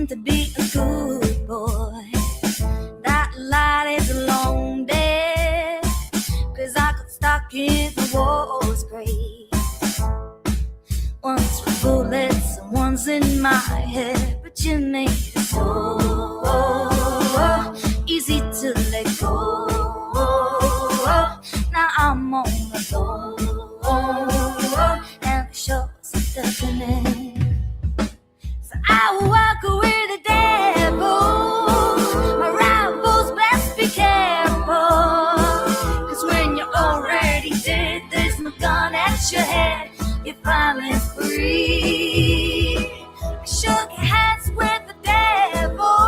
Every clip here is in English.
pretend to be a good boy. That light is a long day, 'cause I got stuck in the war's grave. One's for bullets and one's in my head, but you made it so easy to let go. Now I'm all alone, and the show's deafening. So I will walk with the devil. My rivals best be careful, 'cause when you're already dead, there's no gun at your head. You're finally free. I shook hands with the devil.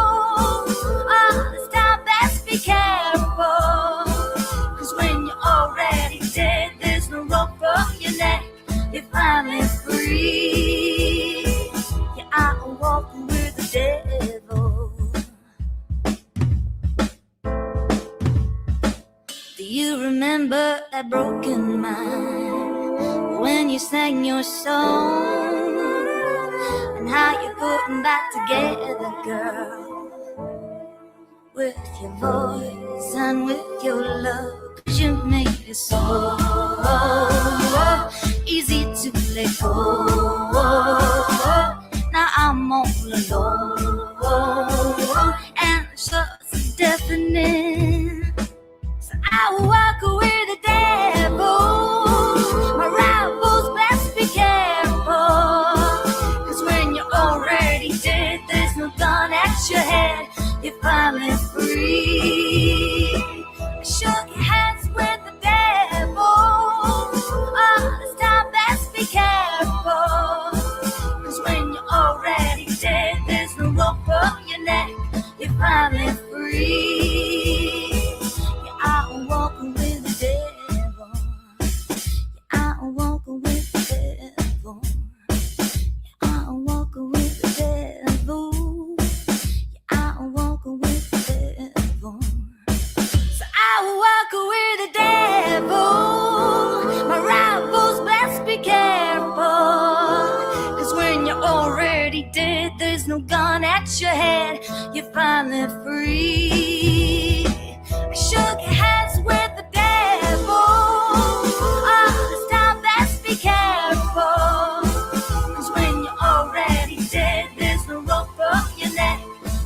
Oh, this time best be careful, 'cause when you're already dead, there's no rope from your neck. You're finally free. Yeah, I'm walking with the devil. Do you remember that broken mind when you sang your song, and how you're putting back together, girl, with your voice and with your love? 'Cause you made it so easy to let go. Now I'm all alone, and the show's deafening. So I will walk with the devil. My rivals best be careful, 'cause when you're already dead, there's no gun at your head. You're finally free. I shook hands with the devil. Oh, this time best be careful, 'cause when you're already dead, there's no rope from your neck. You're finally free. Yeah, I'm walking with the devil. Yeah, I'm walking with the devil. Yeah, I'm walking with the devil. Yeah, I'm walking with the devil. So I will walk with the devil. My rivals best be careful, 'cause when you're already dead, there's no gun at your head. You're finally free. I shook hands with the devil. Oh, this time best be careful, 'cause when you're already dead, there's no rope from your neck.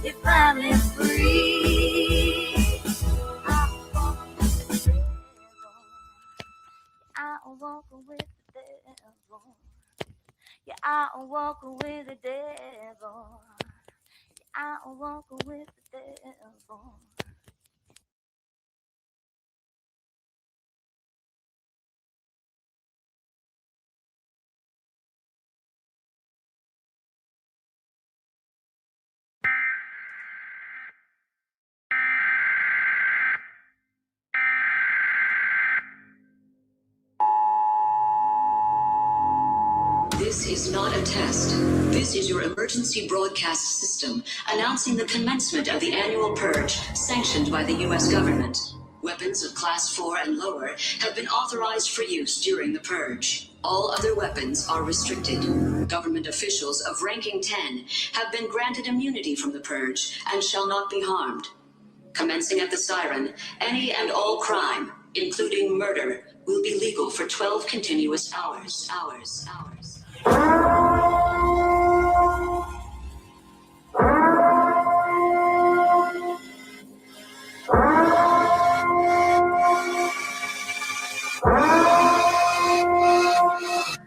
You're finally free. I'm walking with the devil. Yeah, I'm walking with the devil. Yeah, I'm walking with the devil. This is not a test. This is your emergency broadcast system announcing the commencement of the annual purge sanctioned by the U.S. government. Weapons of Class 4 and lower have been authorized for use during the purge. All other weapons are restricted. Government officials of ranking 10 have been granted immunity from the purge and shall not be harmed. Commencing at the siren, any and all crime, including murder, will be legal for 12 continuous hours.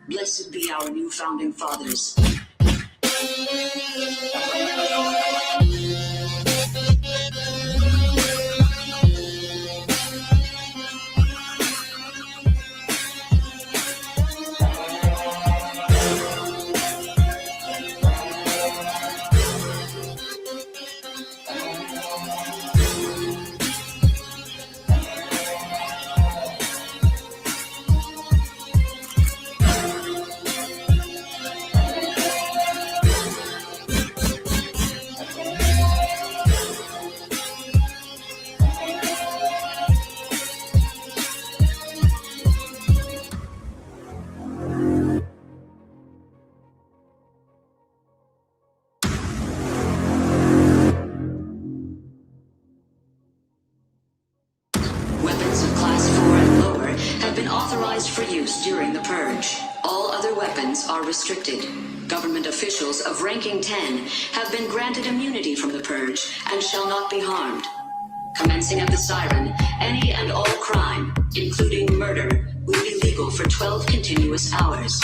Blessed be our new founding fathers. been authorized for use during the purge. All other weapons are restricted. Government officials of ranking 10 have been granted immunity from the purge and shall not be harmed. Commencing at the siren, any and all crime, including murder, will be legal for 12 continuous hours.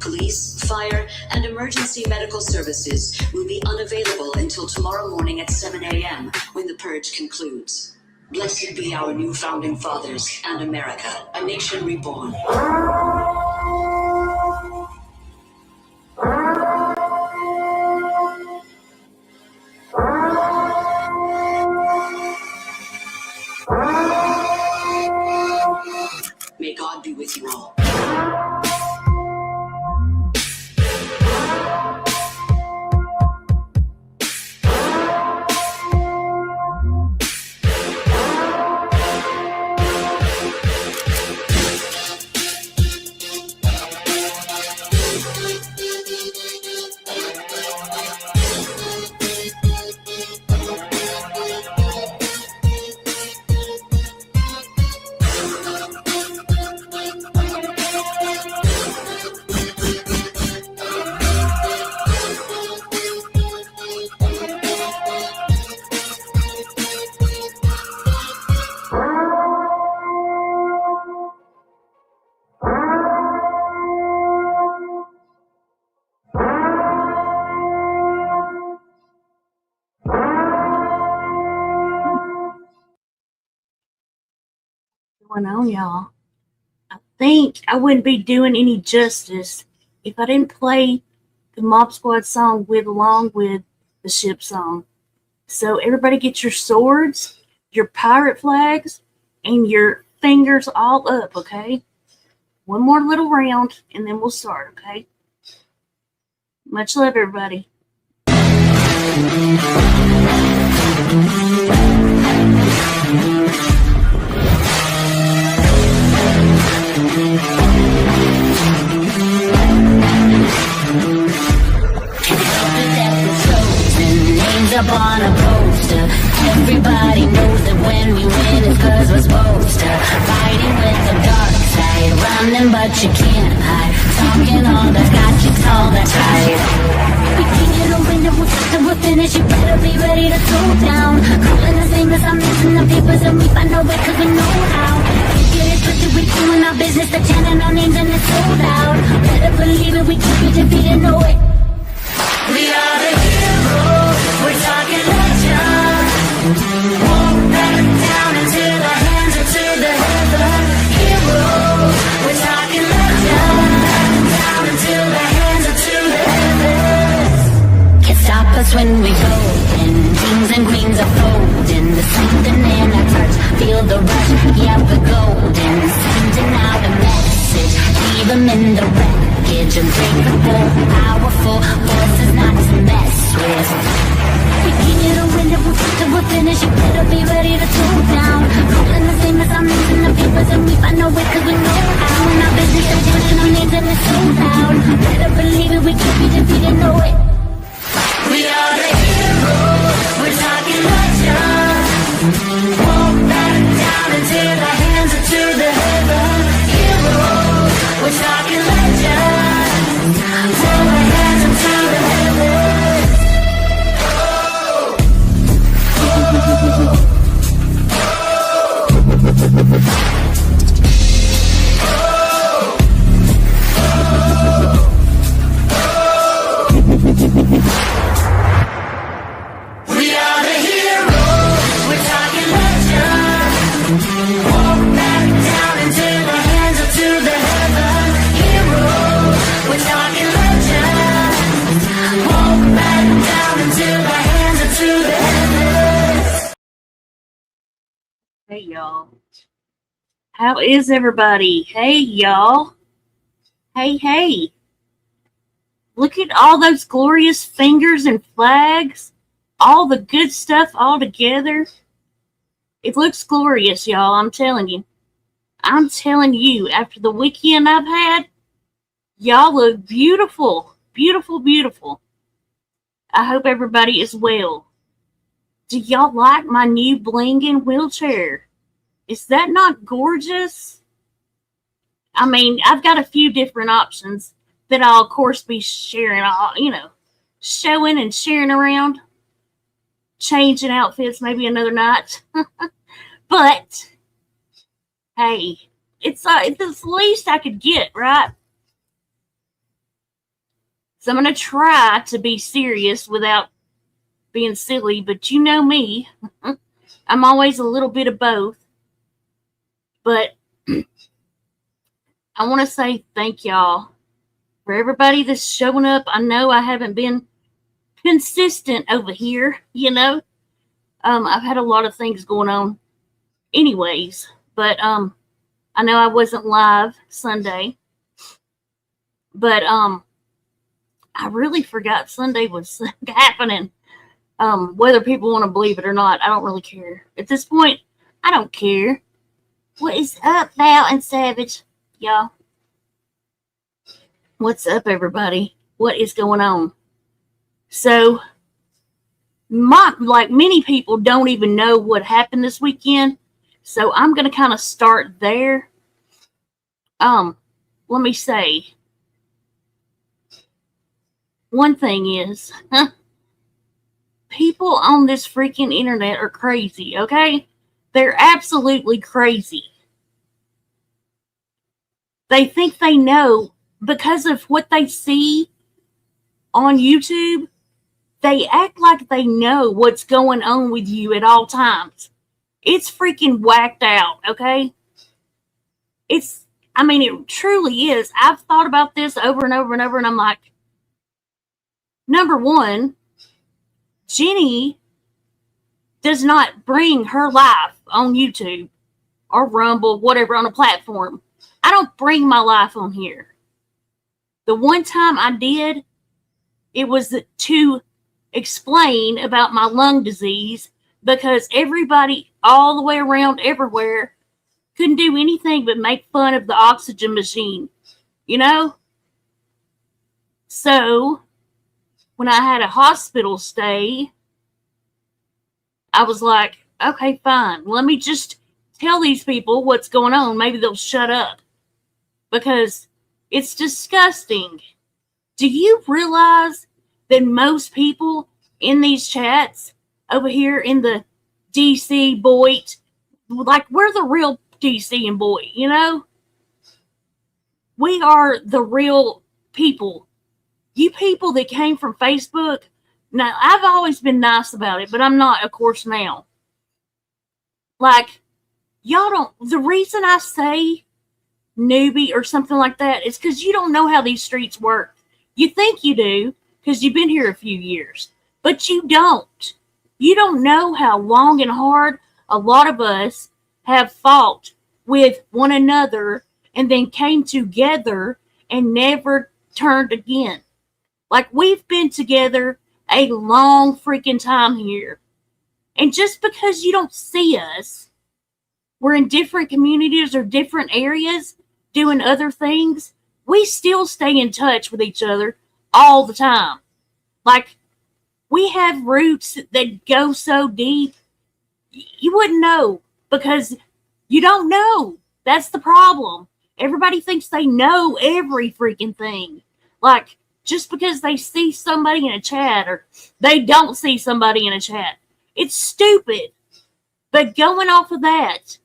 Police, fire, and emergency medical services will be unavailable until tomorrow morning at 7 a.m. when the purge concludes. Blessed be our new founding fathers and America, a nation reborn. May God be with you all. Going on, y'all. I think I wouldn't be doing any justice if I didn't play the Mob Squad song along with the ship song. So everybody get your swords, your pirate flags, and your fingers all up, okay? One more little round, and then we'll start, okay? Much love, everybody. Up on a poster, everybody knows that when we win it's cause we're supposed to. Fighting with the dark side, running but you can't hide. Talking all that's got you tall, that's right. We can't get a win and we'll finish, you better be ready to throw down. Calling us famous, I'm missing the papers and we find our way cause we know how. Can't get it twisted, we doing our business, they're chanting our names and it's sold out. Better believe it, we can't be defeated, no way. We are the heroes, we're talking legends. Won't back down into the hands or to the heaven. Heroes, we're talking legends. Down into the hands or to the heavens. Can't stop us when we go in. Kings and queens are folding. The something in our touch, feel the rush. Yeah, we're golden. Sending out a message, leave them in the wreckage. Unbreakable, powerful, forces not to mess with. We can't get a win and we'll finish. You better be ready to throw down. Calling the same as I'm missing the papers and we find our way cause we know how. In our business, they're chanting our names and it's so loud. Better believe it, we can't be defeated, no way. We are the heroes, we're talking legends. Won't back down into the hands or to the heaven. Heroes, we're talking legends. Throw our hands into the heavens. We are the heroes, we're talking legends. Won't back down into the hands or to the heaven. Heroes, we're talking legends. Won't back down into the hands or to the heavens. Hey, y'all. How is everybody? Hey, y'all. Hey. Look at all those glorious fingers and flags. All the good stuff all together. It looks glorious, y'all. I'm telling you. After the weekend I've had, y'all look beautiful. Beautiful. I hope everybody is well. Do y'all like my new blinging wheelchair? Is that not gorgeous? I mean, I've got a few different options that I'll, of course, be sharing, showing and sharing around, changing outfits maybe another night. But, hey, it's the least I could get, right? So I'm going to try to be serious without being silly, but you know me. I'm always a little bit of both. But I want to say thank y'all for everybody that's showing up. I know I haven't been consistent over here, I've had a lot of things going on anyways, but I know I wasn't live Sunday, but I really forgot Sunday was happening. Whether people want to believe it or not, I don't really care. At this point, I don't care. What is up, Val and Savage? Y'all. What's up, everybody? What is going on? So, many people don't even know what happened this weekend. So I'm going to kind of start there. Let me say, one thing is, people on this freaking internet are crazy, okay? They're absolutely crazy. They think they know because of what they see on YouTube. They act like they know what's going on with you at all times. It's freaking whacked out, okay? It truly is. I've thought about this over and over and over, and I'm like, number one, Jenny does not bring her life on YouTube or Rumble, whatever, on a platform. I don't bring my life on here. The one time I did, it was to explain about my lung disease because everybody all the way around everywhere couldn't do anything but make fun of the oxygen machine, So, when I had a hospital stay, I was like, okay, fine. Let me just tell these people what's going on. Maybe they'll shut up. Because it's disgusting. Do you realize that most people in these chats over here in the DC Boyd, we're the real DC and Boyd, We are the real people. You people that came from Facebook, now, I've always been nice about it, but I'm not, of course, now. Y'all don't, the reason I say newbie or something like that is because you don't know how these streets work. You think you do because you've been here a few years, but you don't. You don't know how long and hard a lot of us have fought with one another and then came together and never turned again. We've been together a long freaking time here. And just because you don't see us, we're in different communities or different areas doing other things, we still stay in touch with each other all the time. We have roots that go so deep, you wouldn't know because you don't know. That's the problem. Everybody thinks they know every freaking thing. Just because they see somebody in a chat or they don't see somebody in a chat. It's stupid. But going off of that,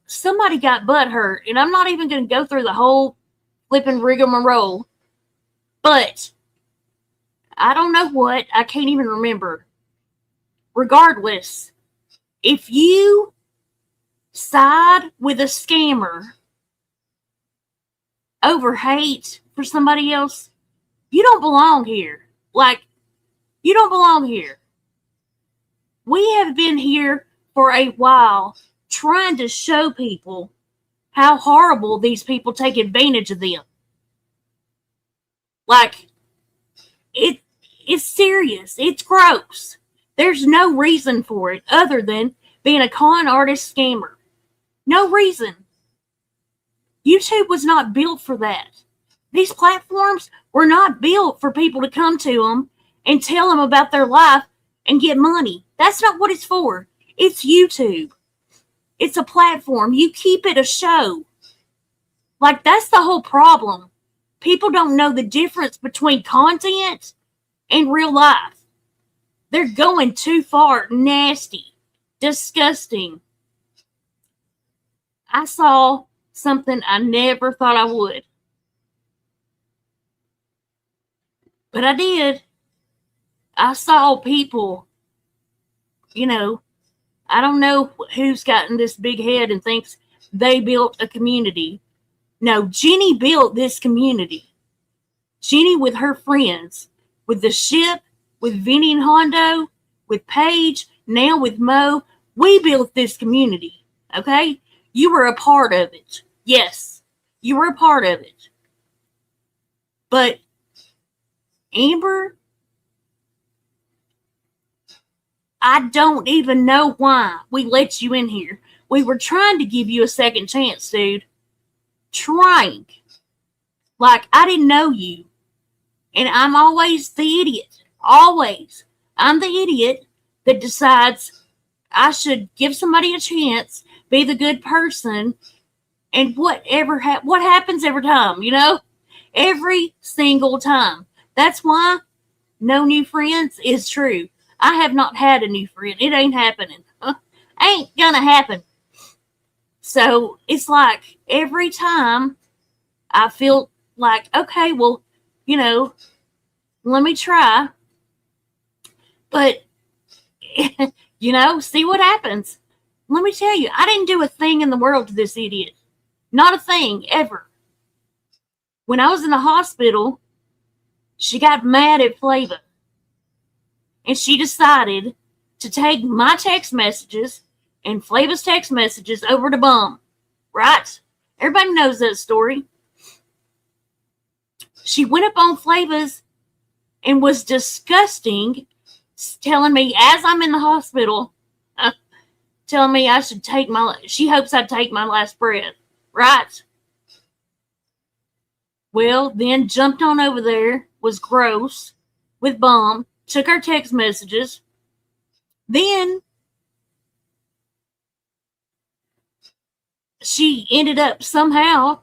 somebody got butthurt, and I'm not even going to go through the whole flipping rigmarole, but I don't know what. I can't even remember. Regardless, if you side with a scammer over hate for somebody else, you don't belong here. You don't belong here. We have been here for a while trying to show people how horrible these people take advantage of them. It's serious. It's gross. There's no reason for it other than being a con artist scammer. No reason. YouTube was not built for that. These platforms were not built for people to come to them and tell them about their life and get money. That's not what it's for. It's YouTube. It's a platform. You keep it a show. Like, that's the whole problem. People don't know the difference between content and real life. They're going too far. Nasty. Disgusting. I saw something I never thought I would. But I did. I saw people, you know, I don't know who's gotten this big head and thinks they built a community. No, Jenny built this community. Jenny with her friends, with the ship, with Vinny and Hondo, with Paige, now with Mo. We built this community, okay? You were a part of it. Yes, you were a part of it. But Amber, I don't even know why we let you in here. We were trying to give you a second chance, dude. Trying. Like, I didn't know you. And I'm always the idiot. Always. I'm the idiot that decides I should give somebody a chance, be the good person, and what happens every time, you know? Every single time. That's why no new friends is true. I have not had a new friend. It ain't happening. Ain't gonna happen. So it's like every time I feel like, okay, well, you know, let me try. But, you know, see what happens. Let me tell you, I didn't do a thing in the world to this idiot. Not a thing, ever. When I was in the hospital, she got mad at Flava. And she decided to take my text messages and Flava's text messages over to Bum. Right? Everybody knows that story. She went up on Flava's and was disgusting, telling me as I'm in the hospital, telling me I should take she hopes I'd take my last breath. Right? Well, then jumped on over there, was gross, with Bum, took our text messages. Then she ended up somehow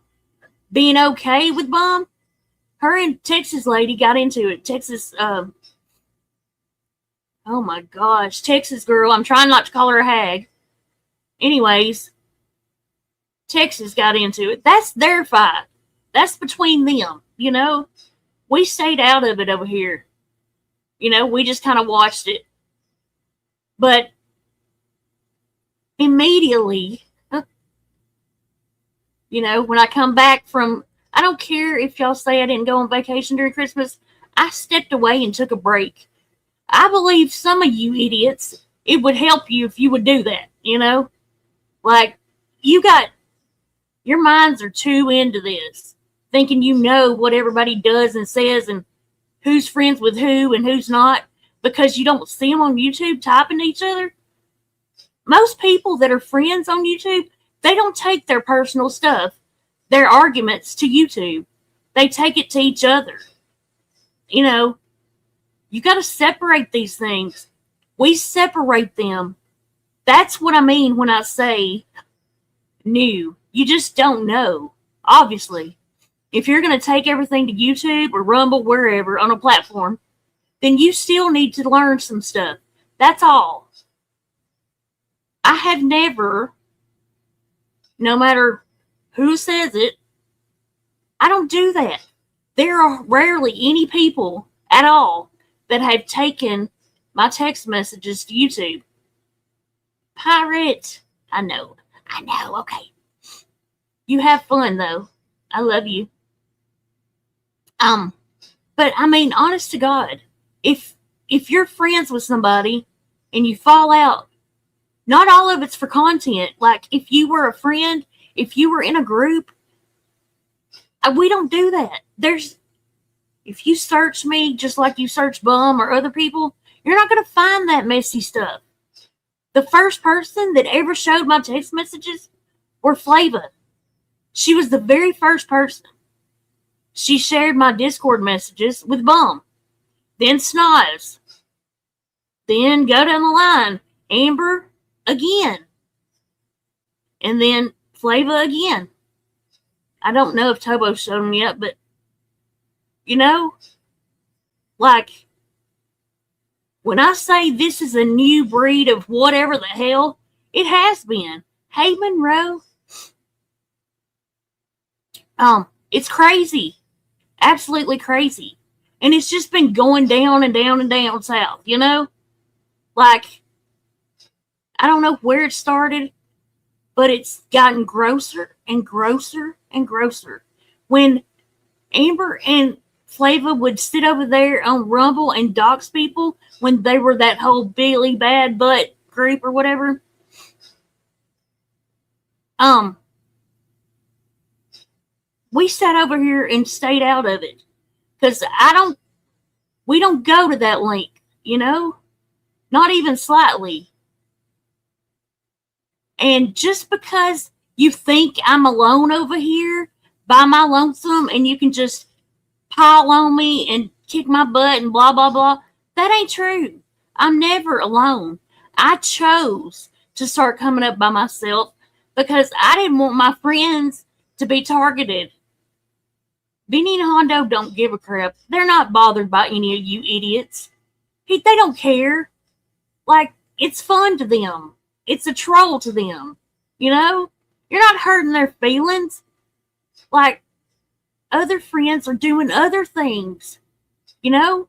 being okay with Bum. Her and Texas lady got into it. Texas, oh my gosh, Texas girl. I'm trying not to call her a hag. Anyways, Texas got into it. That's their fight. That's between them, you know. We stayed out of it over here. You know, we just kind of watched it. But immediately, you know, when I come back from, I don't care if y'all say I didn't go on vacation during Christmas, I stepped away and took a break. I believe some of you idiots, it would help you if you would do that, you know? Like, your minds are too into this, thinking you know what everybody does and says and who's friends with who and who's not, because you don't see them on YouTube typing to each other. Most people that are friends on YouTube, they don't take their personal stuff, their arguments to YouTube. They take it to each other. You know, you got to separate these things. We separate them. That's what I mean when I say new. You just don't know, obviously. If you're going to take everything to YouTube or Rumble, wherever, on a platform, then you still need to learn some stuff. That's all. I have never, no matter who says it, I don't do that. There are rarely any people at all that have taken my text messages to YouTube. Pirate. I know, okay. You have fun, though. I love you. But I mean, honest to God, if you're friends with somebody and you fall out, not all of it's for content. Like, if you were a friend, if you were in a group, we don't do that. If you search me just like you search Bum or other people, you're not going to find that messy stuff. The first person that ever showed my text messages were Flava. She was the very first person. She shared my Discord messages with Bum. Then Snoz. Then go down the line. Amber again. And then Flava again. I don't know if Tobo showed him yet, but, like, when I say this is a new breed of whatever the hell, it has been. Hey, Monroe. It's crazy. Absolutely crazy. And it's just been going down and down and down south, Like, I don't know where it started, but it's gotten grosser and grosser and grosser. When Amber and Flava would sit over there on Rumble and dox people when they were that whole Billy Bad Butt group or whatever, we sat over here and stayed out of it. Because we don't go to that link, Not even slightly. And just because you think I'm alone over here by my lonesome and you can just pile on me and kick my butt and blah, blah, blah, that ain't true. I'm never alone. I chose to start coming up by myself because I didn't want my friends to be targeted. Benny and Hondo don't give a crap. They're not bothered by any of you idiots. They don't care. Like, it's fun to them. It's a troll to them. You're not hurting their feelings. Like, other friends are doing other things. I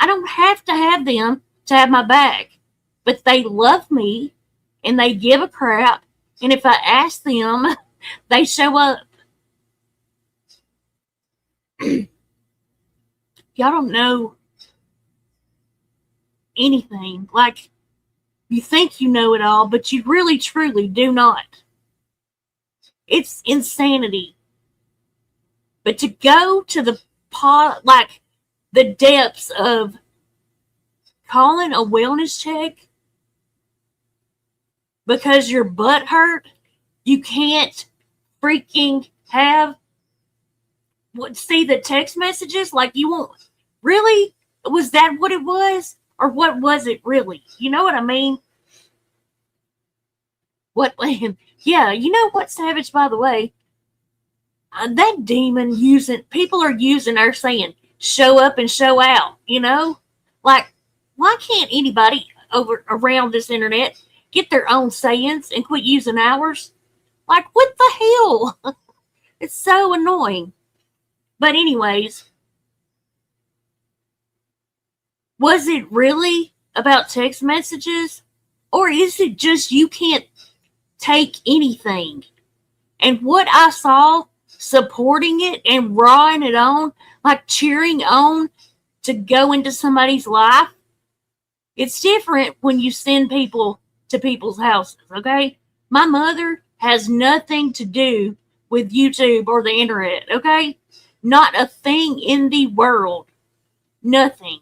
don't have to have them to have my back. But they love me and they give a crap. And if I ask them, they show up. Y'all don't know anything. Like, you think you know it all, but you really, truly do not. It's insanity. But to go to the depths of calling a wellness check because your butt hurt, you can't freaking see the text messages? Like, you won't. Really? Was that what it was? Or what was it really? You know what I mean? Yeah, you know what, Savage, by the way? That demon people are using our saying, show up and show out, Like, why can't anybody around this internet get their own sayings and quit using ours? Like, what the hell? It's so annoying. But anyways, was it really about text messages? Or is it just you can't take anything? And what I saw supporting it and rawing it on, like cheering on to go into somebody's life, it's different when you send people to people's houses, okay? My mother has nothing to do with YouTube or the internet, okay? Not a thing in the world. Nothing.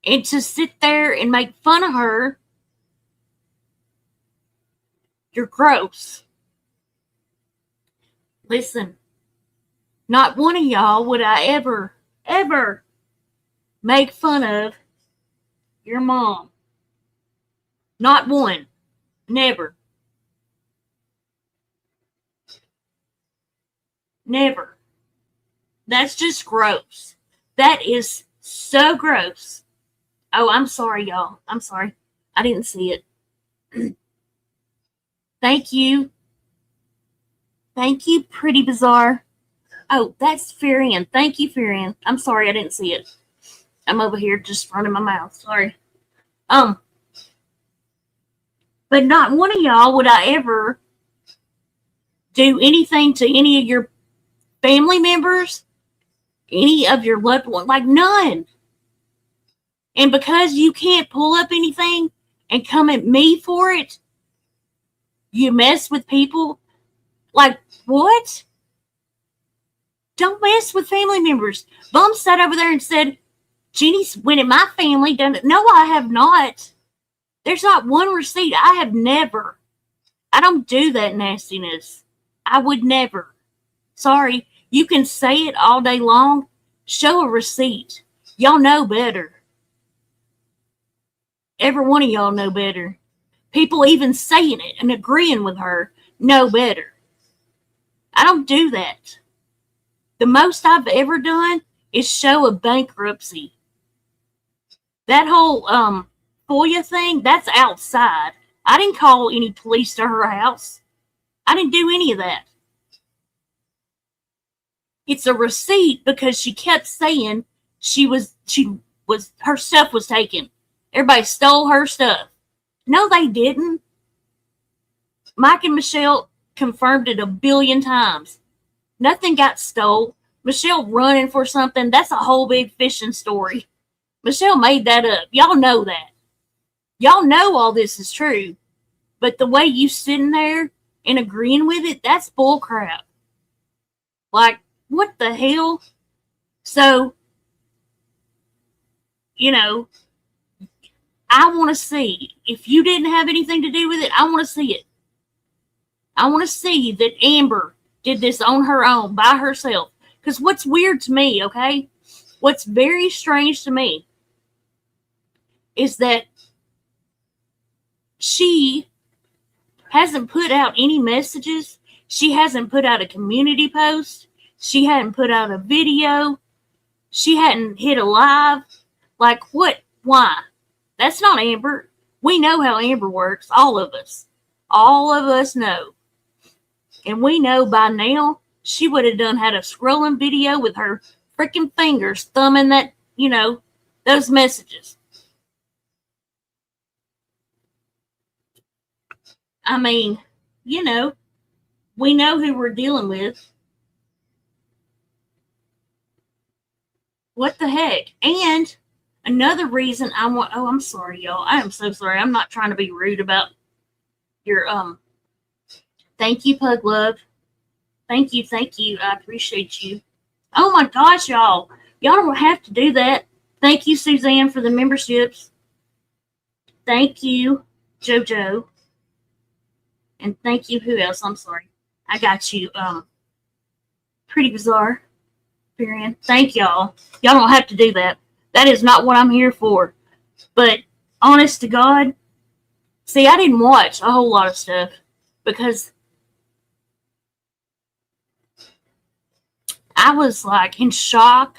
And to sit there and make fun of her, you're gross. Listen, not one of y'all would I ever make fun of your mom. Not one. Never. Never. That's just gross. That is so gross. Oh, I'm sorry, y'all. I'm sorry. I didn't see it. Thank you. Thank you, Pretty Bizarre. Oh, that's Farian. Thank you, Farian. I'm sorry, I didn't see it. I'm over here just running my mouth. Sorry. But not one of y'all would I ever do anything to any of your family members, any of your loved ones, like none. And because you can't pull up anything and come at me for it, you mess with people. Like, what? Don't mess with family members. Bum sat over there and said, Jenny's went at my family. Done it. No, I have not. There's not one receipt. I have never. I don't do that nastiness. I would never. Sorry. You can say it all day long. Show a receipt. Y'all know better. Every one of y'all know better. People even saying it and agreeing with her know better. I don't do that. The most I've ever done is show a bankruptcy. That whole FOIA thing, that's outside. I didn't call any police to her house. I didn't do any of that. It's a receipt because she kept saying her stuff was taken. Everybody stole her stuff. No, they didn't. Mike and Michelle confirmed it 1 billion times. Nothing got stole. Michelle running for something, that's a whole big fishing story. Michelle made that up. Y'all know that. Y'all know all this is true. But the way you sitting there and agreeing with it, that's bull crap. Like, what the hell? So, you know, I want to see. If you didn't have anything to do with it, I want to see it. I want to see that Amber did this on her own, by herself. Because what's weird to me, okay? What's very strange to me is that she hasn't put out any messages. She hasn't put out a community post. She hadn't put out a video. She hadn't hit a live. Like, what? Why? That's not Amber. We know how Amber works, all of us. All of us know. And we know by now she would have had a scrolling video with her freaking fingers thumbing that, those messages. I mean, we know who we're dealing with. What the heck? And another reason I'm sorry, y'all. I am so sorry. I'm not trying to be rude about your, thank you, Pug Love. Thank you. I appreciate you. Oh my gosh, y'all. Y'all don't have to do that. Thank you, Suzanne, for the memberships. Thank you, JoJo. And thank you, who else? I'm sorry. I got you. Pretty Bizarre. Period. Thank y'all. Y'all don't have to do that. That is not what I'm here for. But honest to God, see, I didn't watch a whole lot of stuff because I was like in shock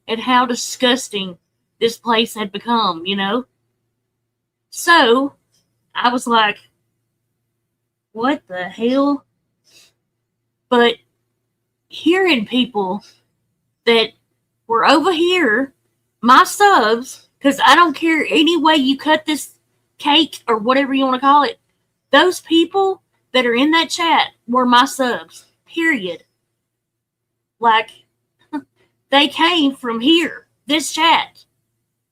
at how disgusting this place had become, So I was like, what the hell? But hearing people that were over here, my subs, because I don't care any way you cut this cake or whatever you want to call it, those people that are in that chat were my subs, period. Like, they came from here, this chat.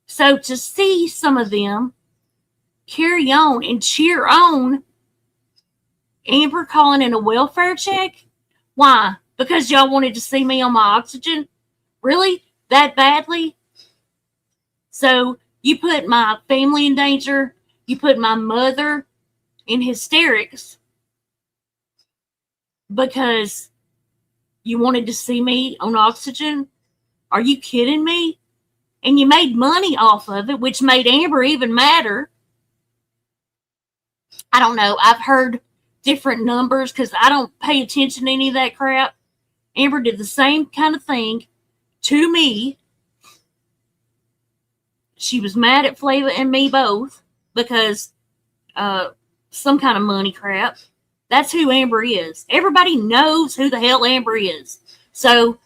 So to see some of them carry on and cheer on Amber calling in a welfare check, why? Because y'all wanted to see me on my oxygen? Really? That badly? So you put my family in danger, you put my mother in hysterics because you wanted to see me on oxygen? Are you kidding me? And you made money off of it, which made Amber even madder. I don't know. I've heard different numbers because I don't pay attention to any of that crap. Amber did the same kind of thing to me. She was mad at Flava and me both because some kind of money crap. That's who Amber is. Everybody knows who the hell Amber is. So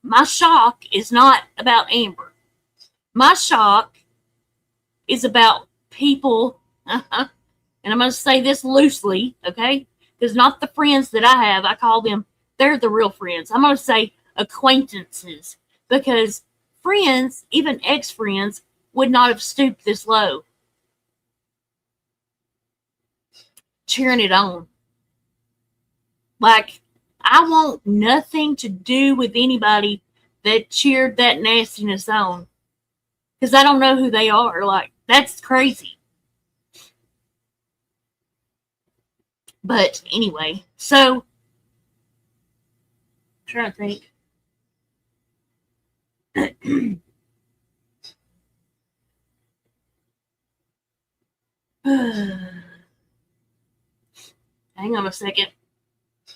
my shock is not about Amber. My shock is about people, and I'm going to say this loosely, okay? Because not the friends that I have, I call them, they're the real friends. I'm going to say acquaintances. Because friends, even ex-friends, would not have stooped this low. Cheering it on. Like, I want nothing to do with anybody that cheered that nastiness on. Because I don't know who they are. Like, that's crazy. But anyway, so, I'm trying to think. Hang on a second. I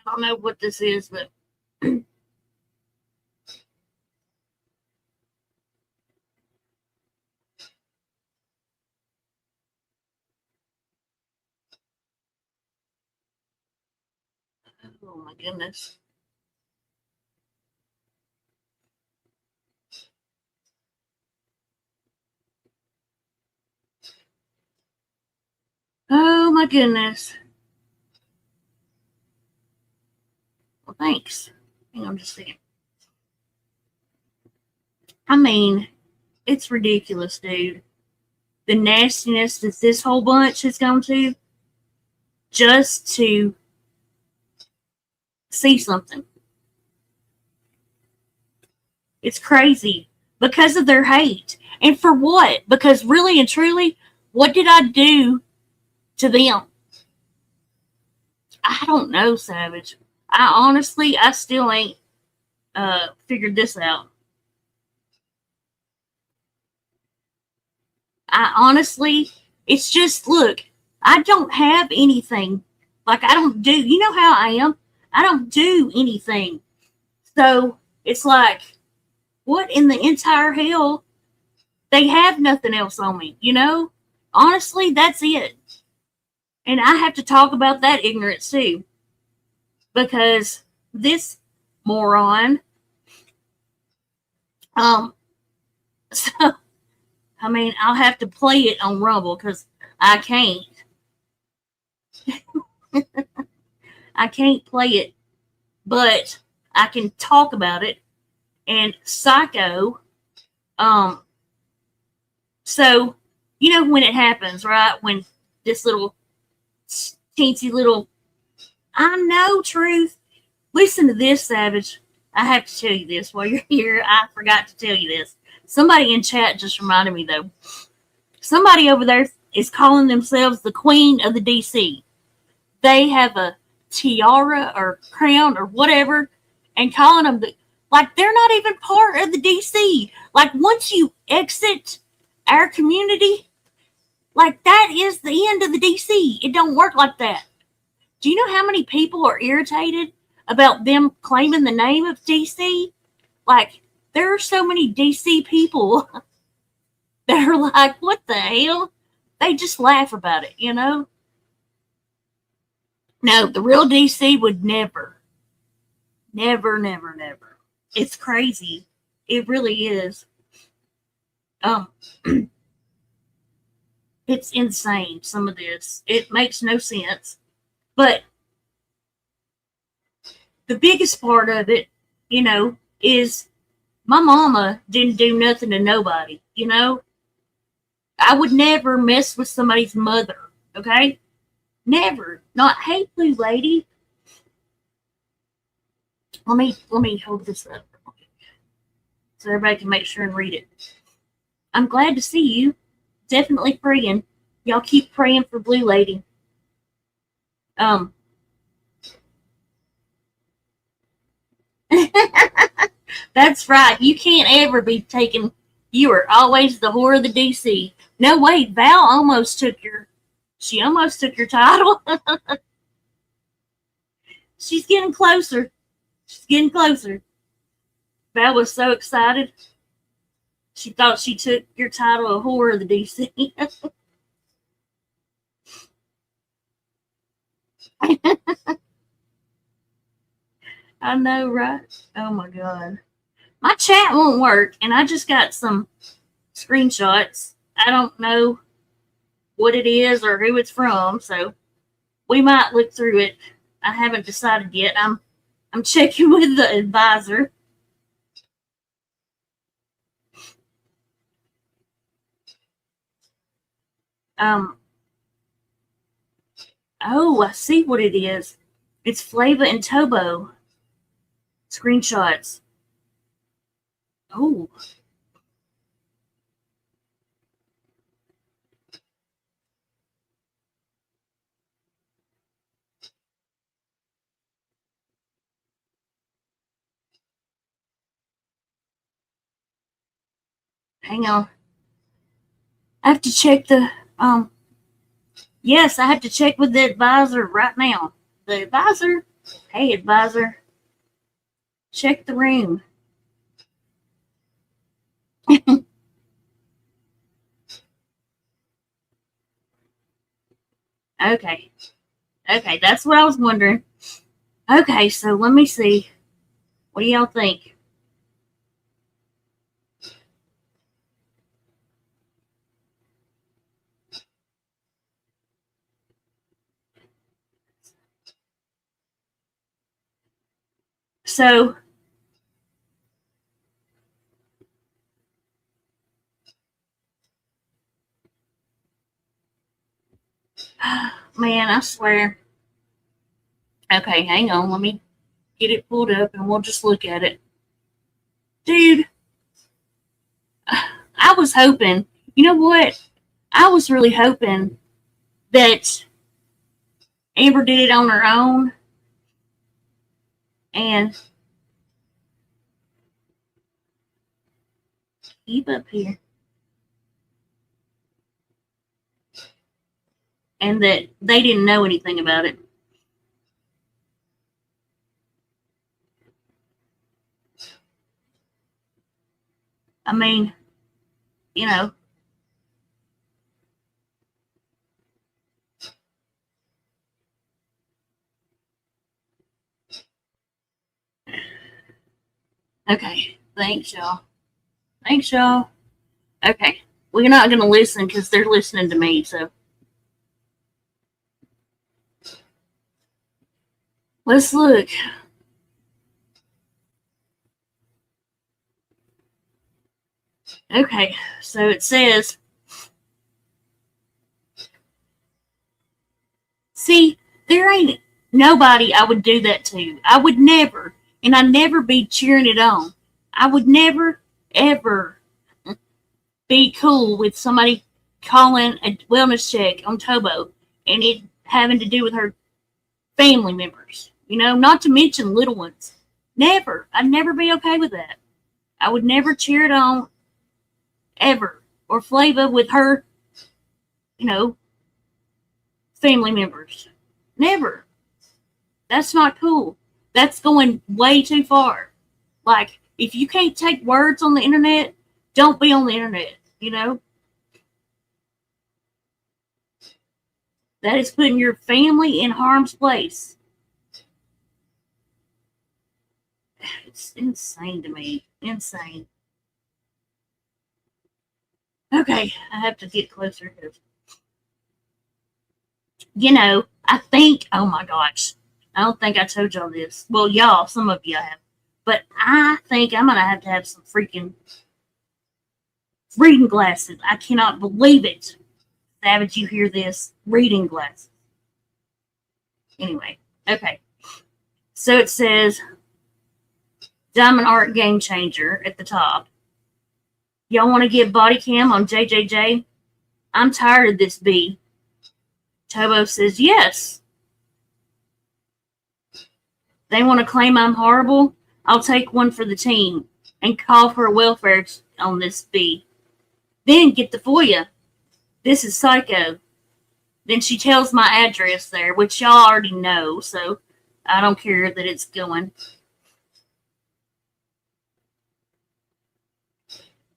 don't know what this is, but oh my goodness. Oh my goodness. Well, thanks. Hang on just a second. I mean, it's ridiculous, dude. The nastiness that this whole bunch has gone to just to see something. It's crazy because of their hate. And for what? Because really and truly, what did I do to them? I don't know, Savage. I still ain't figured this out. It's just, look, I don't have anything. Like, I don't do, you know how I am? I don't do anything. So, it's like, what in the entire hell? They have nothing else on me, you know? Honestly, that's it. And I have to talk about that ignorance too. Because this moron, so, I mean, I'll have to play it on Rumble because I can't. I can't play it, but I can talk about it. And Psycho, so, you know when it happens, right? When this little teensy little, I know, Truth. Listen to this, Savage. I have to tell you this while you're here. I forgot to tell you this. Somebody in chat just reminded me, though. Somebody over there is calling themselves the Queen of the DC. They have a tiara or crown or whatever and calling them like they're not even part of the DC. Like once you exit our community, like that is the end of the DC. It don't work like that. Do you know how many people are irritated about them claiming the name of DC? Like there are so many DC people that are like, what the hell? They just laugh about it, you know? No, the real DC would never. Never, never, never. It's crazy. It really is. It's insane, some of this. It makes no sense. But the biggest part of it, you know, is my mama didn't do nothing to nobody, you know? I would never mess with somebody's mother, okay? Never. Not, hey, blue lady. Let me hold this up so everybody can make sure and read it. I'm glad to see you. Definitely praying. Y'all keep praying for Blue Lady. That's right. You can't ever be taken. You are always the whore of the DC. No, wait. Val almost took your. She almost took your title. She's getting closer. She's getting closer. Val was so excited. She thought she took your title of whore of the DC. I know, right? Oh my God. My chat won't work, and I just got some screenshots. I don't know what it is or who it's from, so we might look through it. I haven't decided yet. I'm checking with the advisor. Oh, I see what it is. It's Flava and Tobo screenshots. Oh. Hang on. I have to check the Yes, I have to check with the advisor right now. The advisor? Hey, advisor. Check the room. Okay. Okay, that's what I was wondering. Okay, so let me see. What do y'all think? So, man, I swear. Okay, hang on. Let me get it pulled up and we'll just look at it. Dude, I was hoping, you know what? I was really hoping that Amber did it on her own and keep up here. And that they didn't know anything about it. I mean, you know. Okay, thanks, y'all. Thanks, y'all. Okay, we're not going to listen because they're listening to me, so. Let's look. Okay, so it says, see, there ain't nobody I would do that to. I would never, and I'd never be cheering it on. I would never, ever be cool with somebody calling a wellness check on Tobo and it having to do with her family members. You know, not to mention little ones. Never. I'd never be okay with that. I would never cheer it on ever. Or Flava with her, you know, family members. Never. That's not cool. That's going way too far. Like, if you can't take words on the internet, don't be on the internet, you know? That is putting your family in harm's place. It's insane to me. Insane. Okay, I have to get closer because, you know, I think, oh my gosh, I don't think I told y'all this. Well, y'all, some of you have. But I think I'm going to have some freaking reading glasses. I cannot believe it. Savage, you hear this? Reading glasses. Anyway, okay. So it says Diamond Art Game Changer at the top. Y'all want to get body cam on JJJ? I'm tired of this B. Tobo says yes. They want to claim I'm horrible? I'll take one for the team and call for welfare on this B. Then get the FOIA. This is psycho. Then she tells my address there, which y'all already know, so I don't care that it's going.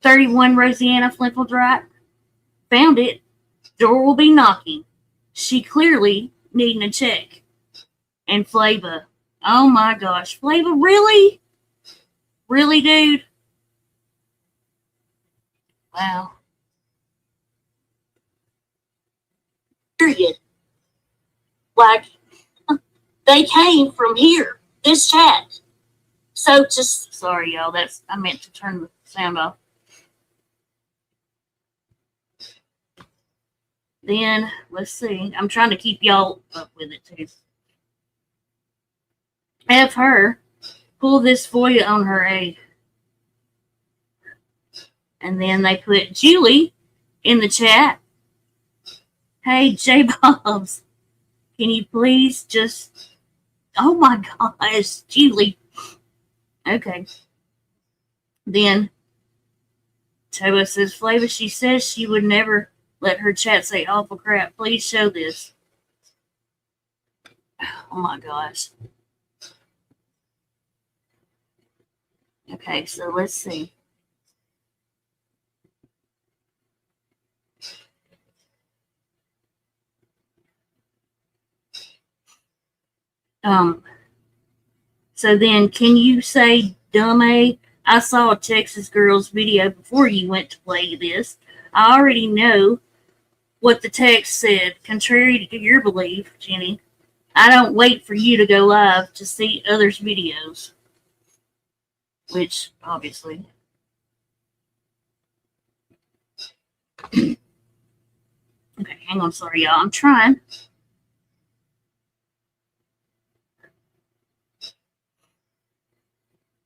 31 Rosianna Flimpledright. Found it. Door will be knocking. She clearly needing a check. And Flava. Oh my gosh. Flava, really? Really, dude? Wow. Period. Like, they came from here. This chat. So just, sorry y'all, I meant to turn the sound off. Then, let's see. I'm trying to keep y'all up with it, too. Have her pull this FOIA on her aid. And then they put Julie in the chat. Hey, J Bobs, can you please just... Oh my gosh, Julie. Okay. Then, Toba says, Flava, she says she would never Let her chat say awful crap. Please show this. Oh my gosh. Okay, so let's see. So then can you say, dumb A, I saw a Texas girl's video before you went to play this. I already know what the text said. Contrary to your belief, Jenny, I don't wait for you to go live to see others' videos. Which, obviously. Okay, hang on, sorry, y'all. I'm trying.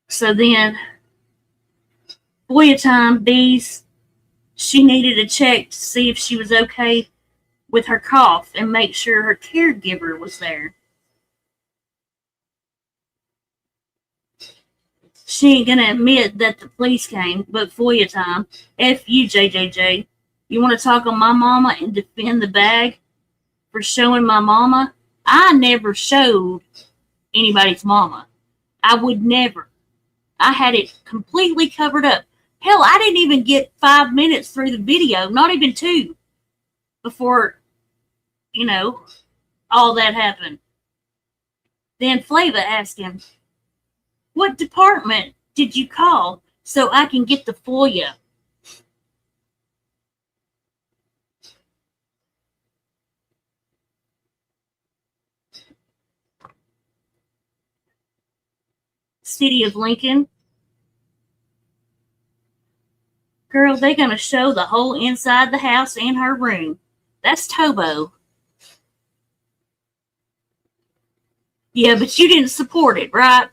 So then, FOIA time, Bees, she needed a check to see if she was okay with her cough and make sure her caregiver was there. She ain't gonna admit that the police came, but FOIA time. F you, JJJ. You want to talk on my mama and defend the bag for showing my mama? I never showed anybody's mama. I would never. I had it completely covered up. Hell, I didn't even get 5 minutes through the video, not even 2, before, all that happened. Then Flava asked him, what department did you call so I can get the FOIA? City of Lincoln. Girl, they gonna show the whole inside the house and her room. That's Tobo. Yeah, but you didn't support it, right?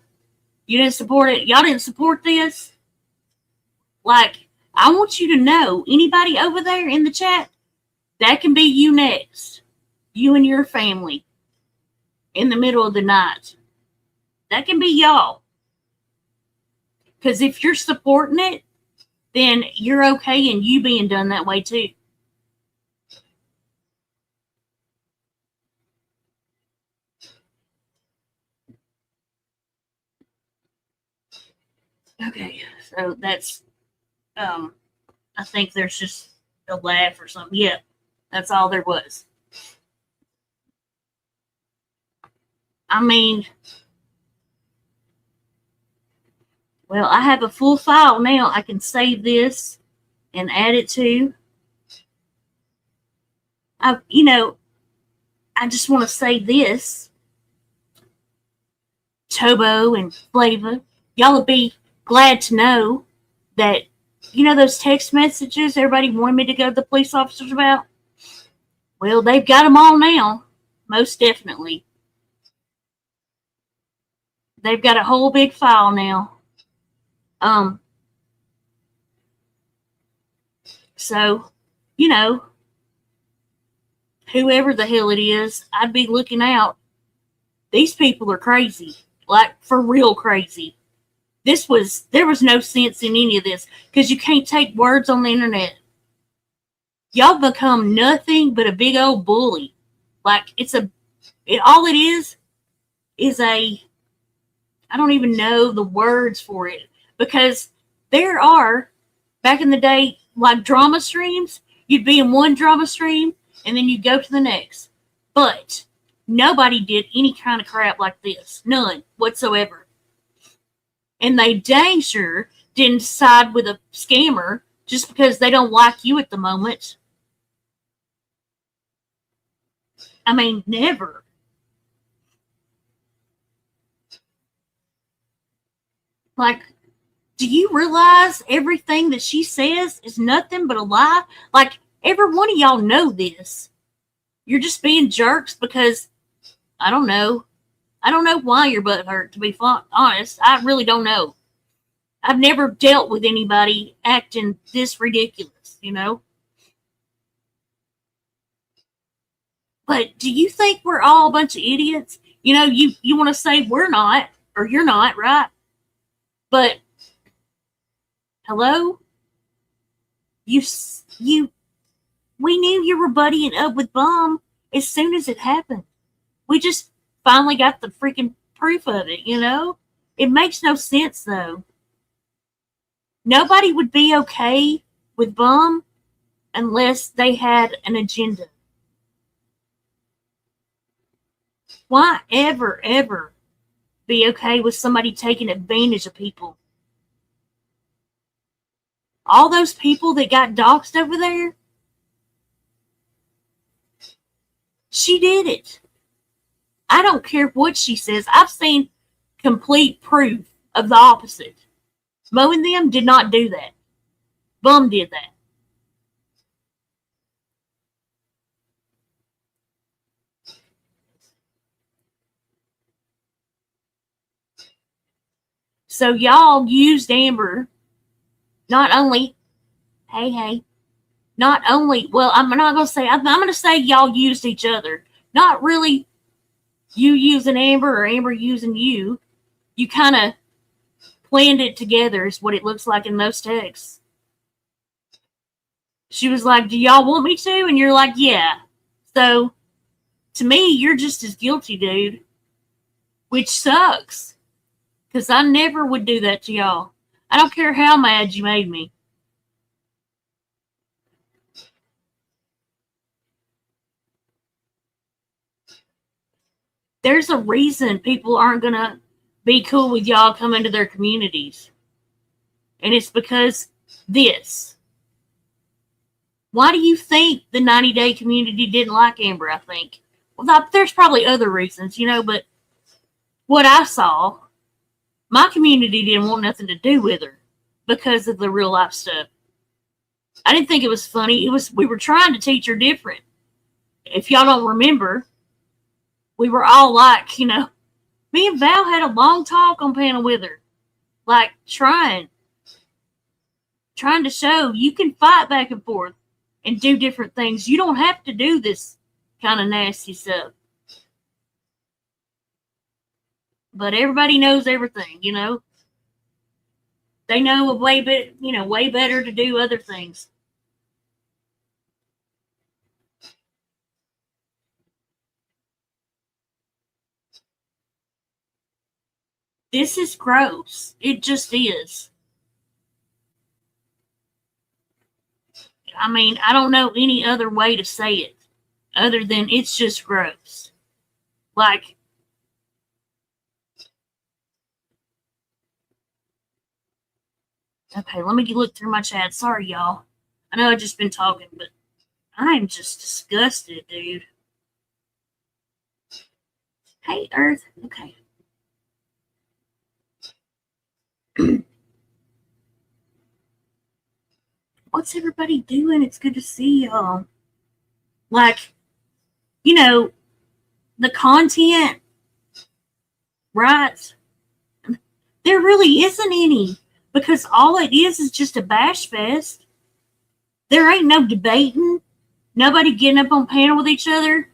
You didn't support it. Y'all didn't support this? Like, I want you to know, anybody over there in the chat, that can be you next. You and your family. In the middle of the night. That can be y'all. Because if you're supporting it, then you're okay in you being done that way too. Okay, so that's, I think there's just a laugh or something. Yeah, that's all there was. I mean, well, I have a full file now. I can save this and add it to. I just want to say this. Tobo and Flava, y'all will be glad to know that, those text messages everybody wanted me to go to the police officers about? Well, they've got them all now. Most definitely. They've got a whole big file now. So, whoever the hell it is, I'd be looking out. These people are crazy. Like, for real crazy. There was no sense in any of this, because you can't take words on the internet. Y'all become nothing but a big old bully. Like, all it is a, I don't even know the words for it, because there are, back in the day, like drama streams, you'd be in one drama stream, and then you'd go to the next. But nobody did any kind of crap like this. None whatsoever. And they dang sure didn't side with a scammer just because they don't like you at the moment. I mean, never. Like, do you realize everything that she says is nothing but a lie? Like, every one of y'all know this. You're just being jerks because, I don't know. I don't know why your butt hurt, to be honest. I really don't know. I've never dealt with anybody acting this ridiculous, But do you think we're all a bunch of idiots? You want to say we're not, or you're not, right? But hello? You We knew you were buddying up with Bum as soon as it happened. We just finally got the freaking proof of it, you know? It makes no sense, though. Nobody would be okay with Bum unless they had an agenda. Why ever be okay with somebody taking advantage of people? All those people that got doxxed over there, she did it. I don't care what she says. I've seen complete proof of the opposite. Mo and them did not do that. Bum did that. So y'all used Amber not only, not only, well, I'm not going to say, I'm going to say y'all used each other. Not really you using Amber or Amber using you. You kind of planned it together is what it looks like in those texts. She was like, do y'all want me to? And you're like, yeah. So, to me, you're just as guilty, dude. Which sucks. Because I never would do that to y'all. I don't care how mad you made me. There's a reason people aren't going to be cool with y'all coming to their communities. And it's because this. Why do you think the 90-day community didn't like Amber, I think? Well, there's probably other reasons, you know, but what I saw, my community didn't want nothing to do with her because of the real life stuff. I didn't think it was funny. We were trying to teach her different. If y'all don't remember, we were all like, you know, me and Val had a long talk on panel with her. Like, trying to show you can fight back and forth and do different things. You don't have to do this kind of nasty stuff. But everybody knows everything, you know. They know way better to do other things. This is gross. It just is. I mean, I don't know any other way to say it other than it's just gross. Like, okay, let me look through my chat. Sorry, y'all. I know I've just been talking, but I'm just disgusted, dude. Hey, Earth. Okay. What's everybody doing? It's good to see y'all. Like, you know, the content, right? There really isn't any because all it is just a bash fest. There ain't no debating, nobody getting up on panel with each other,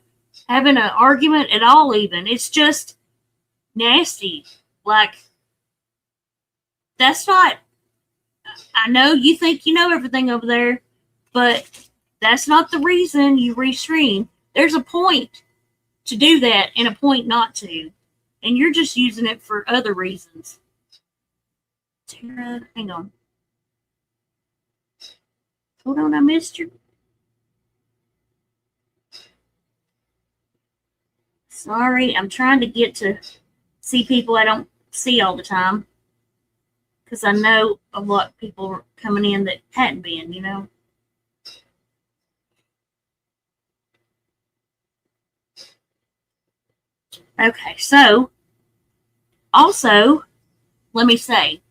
having an argument at all even. It's just nasty. Like, that's not, I know you think you know everything over there, but that's not the reason you restream. There's a point to do that and a point not to. And you're just using it for other reasons. Tara, hang on. Hold on, I missed you. Sorry, I'm trying to get to see people I don't see all the time. Because I know a lot of people are coming in that hadn't been, you know. Okay, so also, let me say,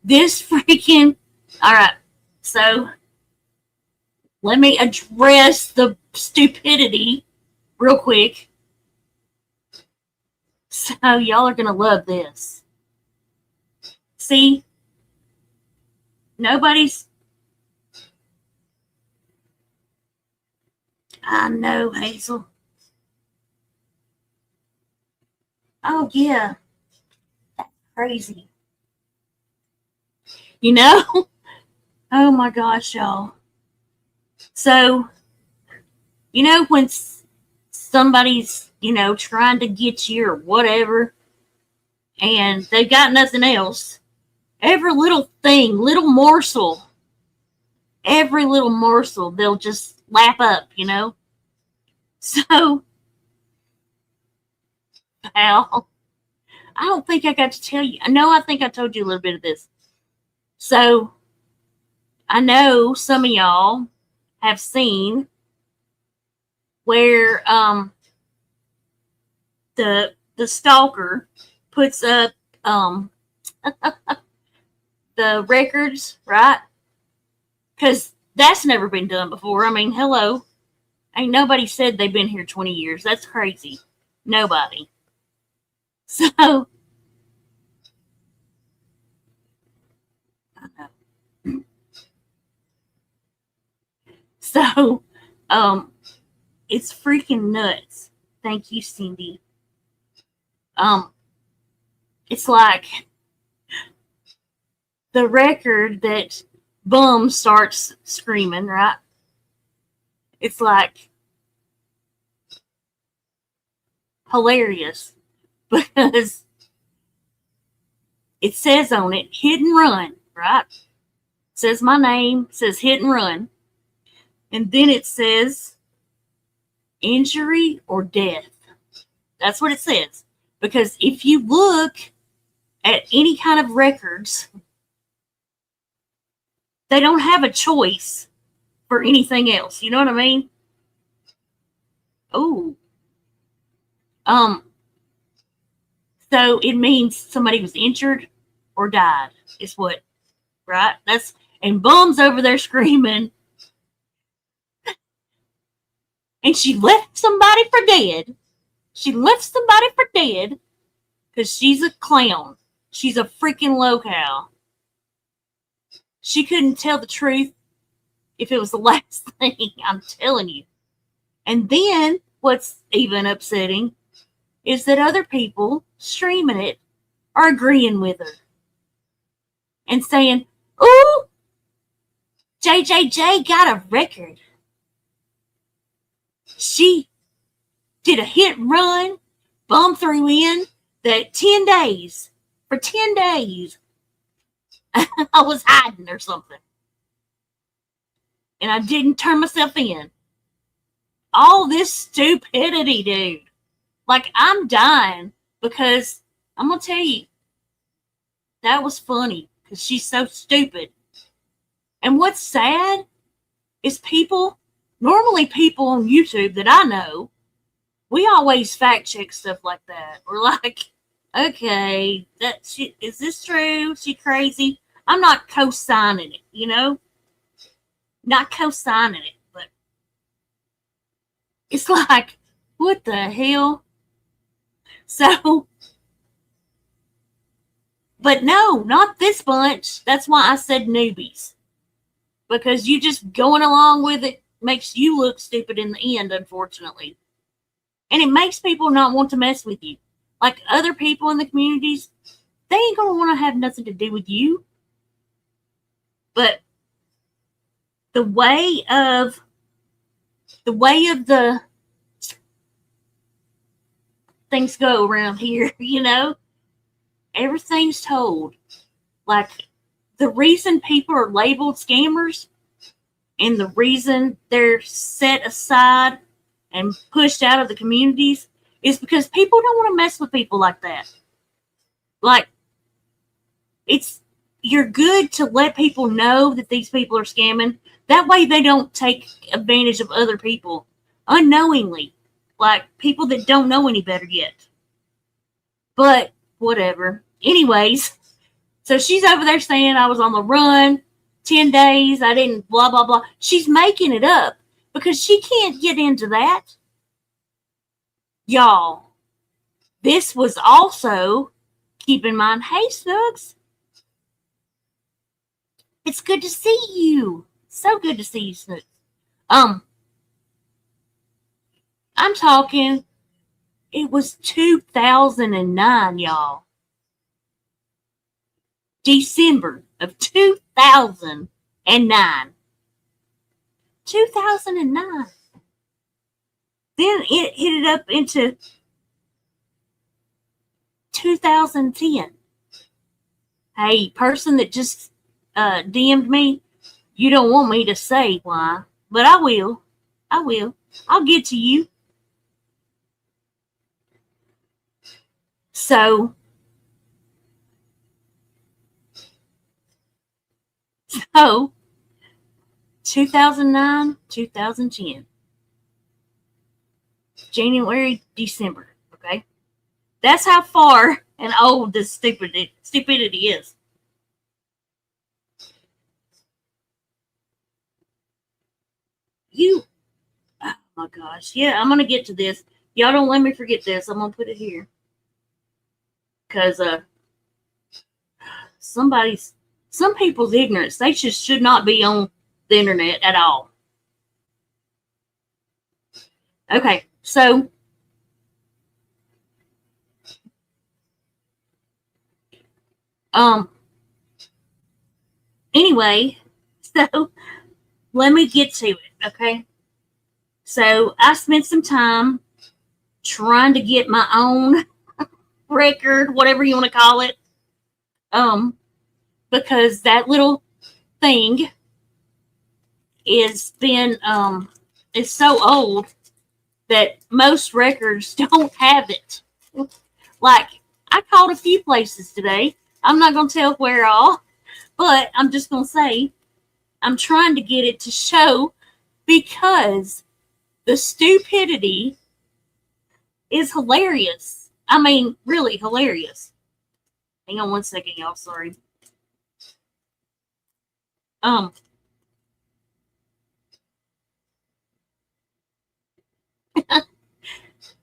this freaking, all right, so let me address the stupidity real quick. So y'all are going to love this. See, nobody's, I know, Hazel. Oh, yeah. That's crazy. You know? Oh, my gosh, y'all. So, You know, when somebody's, trying to get you or whatever, and they've got nothing else, every little thing, every little morsel, they'll just lap up, So, pal, I don't think I got to tell you. I think I told you a little bit of this. So, I know some of y'all have seen where the stalker puts up the records, right? Because that's never been done before. I mean, hello. Ain't nobody said they've been here 20 years. That's crazy. Nobody. So, I know. So, it's freaking nuts. Thank you, Cindy. It's like the record that Bum starts screaming, right? It's like hilarious because it says on it, hit and run, right? It says my name, says hit and run. And then it says injury or death. That's what it says. Because if you look at any kind of records, they don't have a choice for anything else. You know what I mean? Oh. So it means somebody was injured or died, is what, right? And Bum's over there screaming. And she left somebody for dead. She left somebody for dead because she's a clown. She's a freaking locale. She couldn't tell the truth if it was the last thing. I'm telling you. And then what's even upsetting is that other people streaming it are agreeing with her and saying, "Ooh, JJJ got a record. She did a hit and run, Bum threw in that 10 days. For 10 days, I was hiding or something. And I didn't turn myself in." All this stupidity, dude. Like, I'm dying because I'm going to tell you, that was funny because she's so stupid. And what's sad is normally people on YouTube that I know, we always fact check stuff like that. We're like, okay, is this true? Is she crazy? I'm not co-signing it, Not co-signing it, but it's like, what the hell? So, but no, not this bunch. That's why I said newbies. Because you just going along with it makes you look stupid in the end, unfortunately. And it makes people not want to mess with you. Like other people in the communities, they ain't going to want to have nothing to do with you. But the way of the things go around here, everything's told. Like, the reason people are labeled scammers and the reason they're set aside and pushed out of the communities is because people don't want to mess with people like that. Like, you're good to let people know that these people are scamming. That way they don't take advantage of other people unknowingly. Like people that don't know any better yet. But whatever. Anyways, so she's over there saying I was on the run 10 days. I didn't blah, blah, blah. She's making it up because she can't get into that. Y'all, this was also, keep in mind, hey, Snooks. It's good to see you. So good to see you, Snooks. I'm talking, it was 2009, y'all. December of 2009. 2009. Then it hit it up into 2010. Hey, person that just DM'd me, you don't want me to say why, but I will. I will. I'll get to you. So 2009, 2010. January, December. Okay? That's how far and old this stupidity is. Oh my gosh. Yeah, I'm going to get to this. Y'all don't let me forget this. I'm going to put it here. Because some people's ignorance, they just should not be on the internet at all. Okay, so anyway, so let me get to it, okay? So I spent some time trying to get my own record, whatever you want to call it, because that little thing is so old that most records don't have it. Like, I called a few places today. I'm not going to tell where all, but I'm just going to say I'm trying to get it to show because the stupidity is hilarious. I mean, really hilarious. Hang on one second, y'all. Sorry.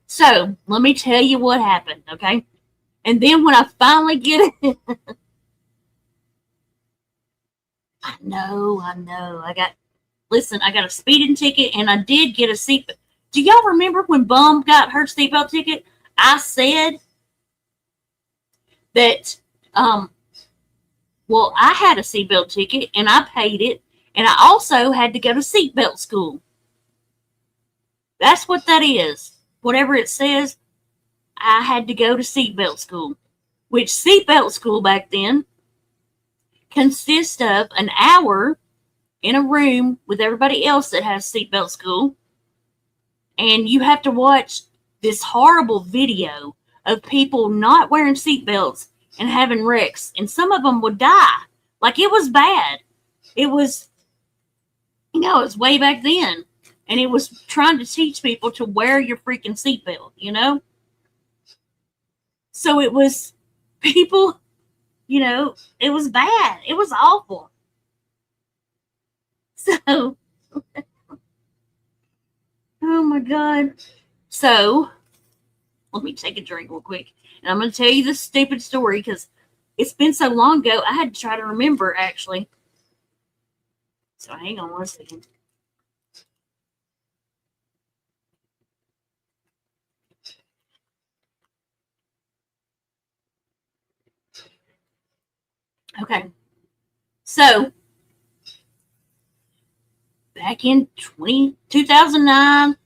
So, let me tell you what happened, okay? And then when I finally get it, I know. I got a speeding ticket and I did get a seatbelt. Do y'all remember when Bum got her seatbelt ticket? I said that, well, I had a seatbelt ticket and I paid it, and I also had to go to seatbelt school. That's what that is. Whatever it says, I had to go to seatbelt school, which seatbelt school back then consists of an hour in a room with everybody else that has seatbelt school, and you have to watch this horrible video of people not wearing seatbelts and having wrecks, and some of them would die. Like, it was bad. It was, it was way back then, and it was trying to teach people to wear your freaking seatbelt, So it was people, it was bad. It was awful. So, oh my God. So, let me take a drink real quick. And I'm going to tell you this stupid story because it's been so long ago, I had to try to remember, actually. So, hang on one second. Okay. So, back in 2009,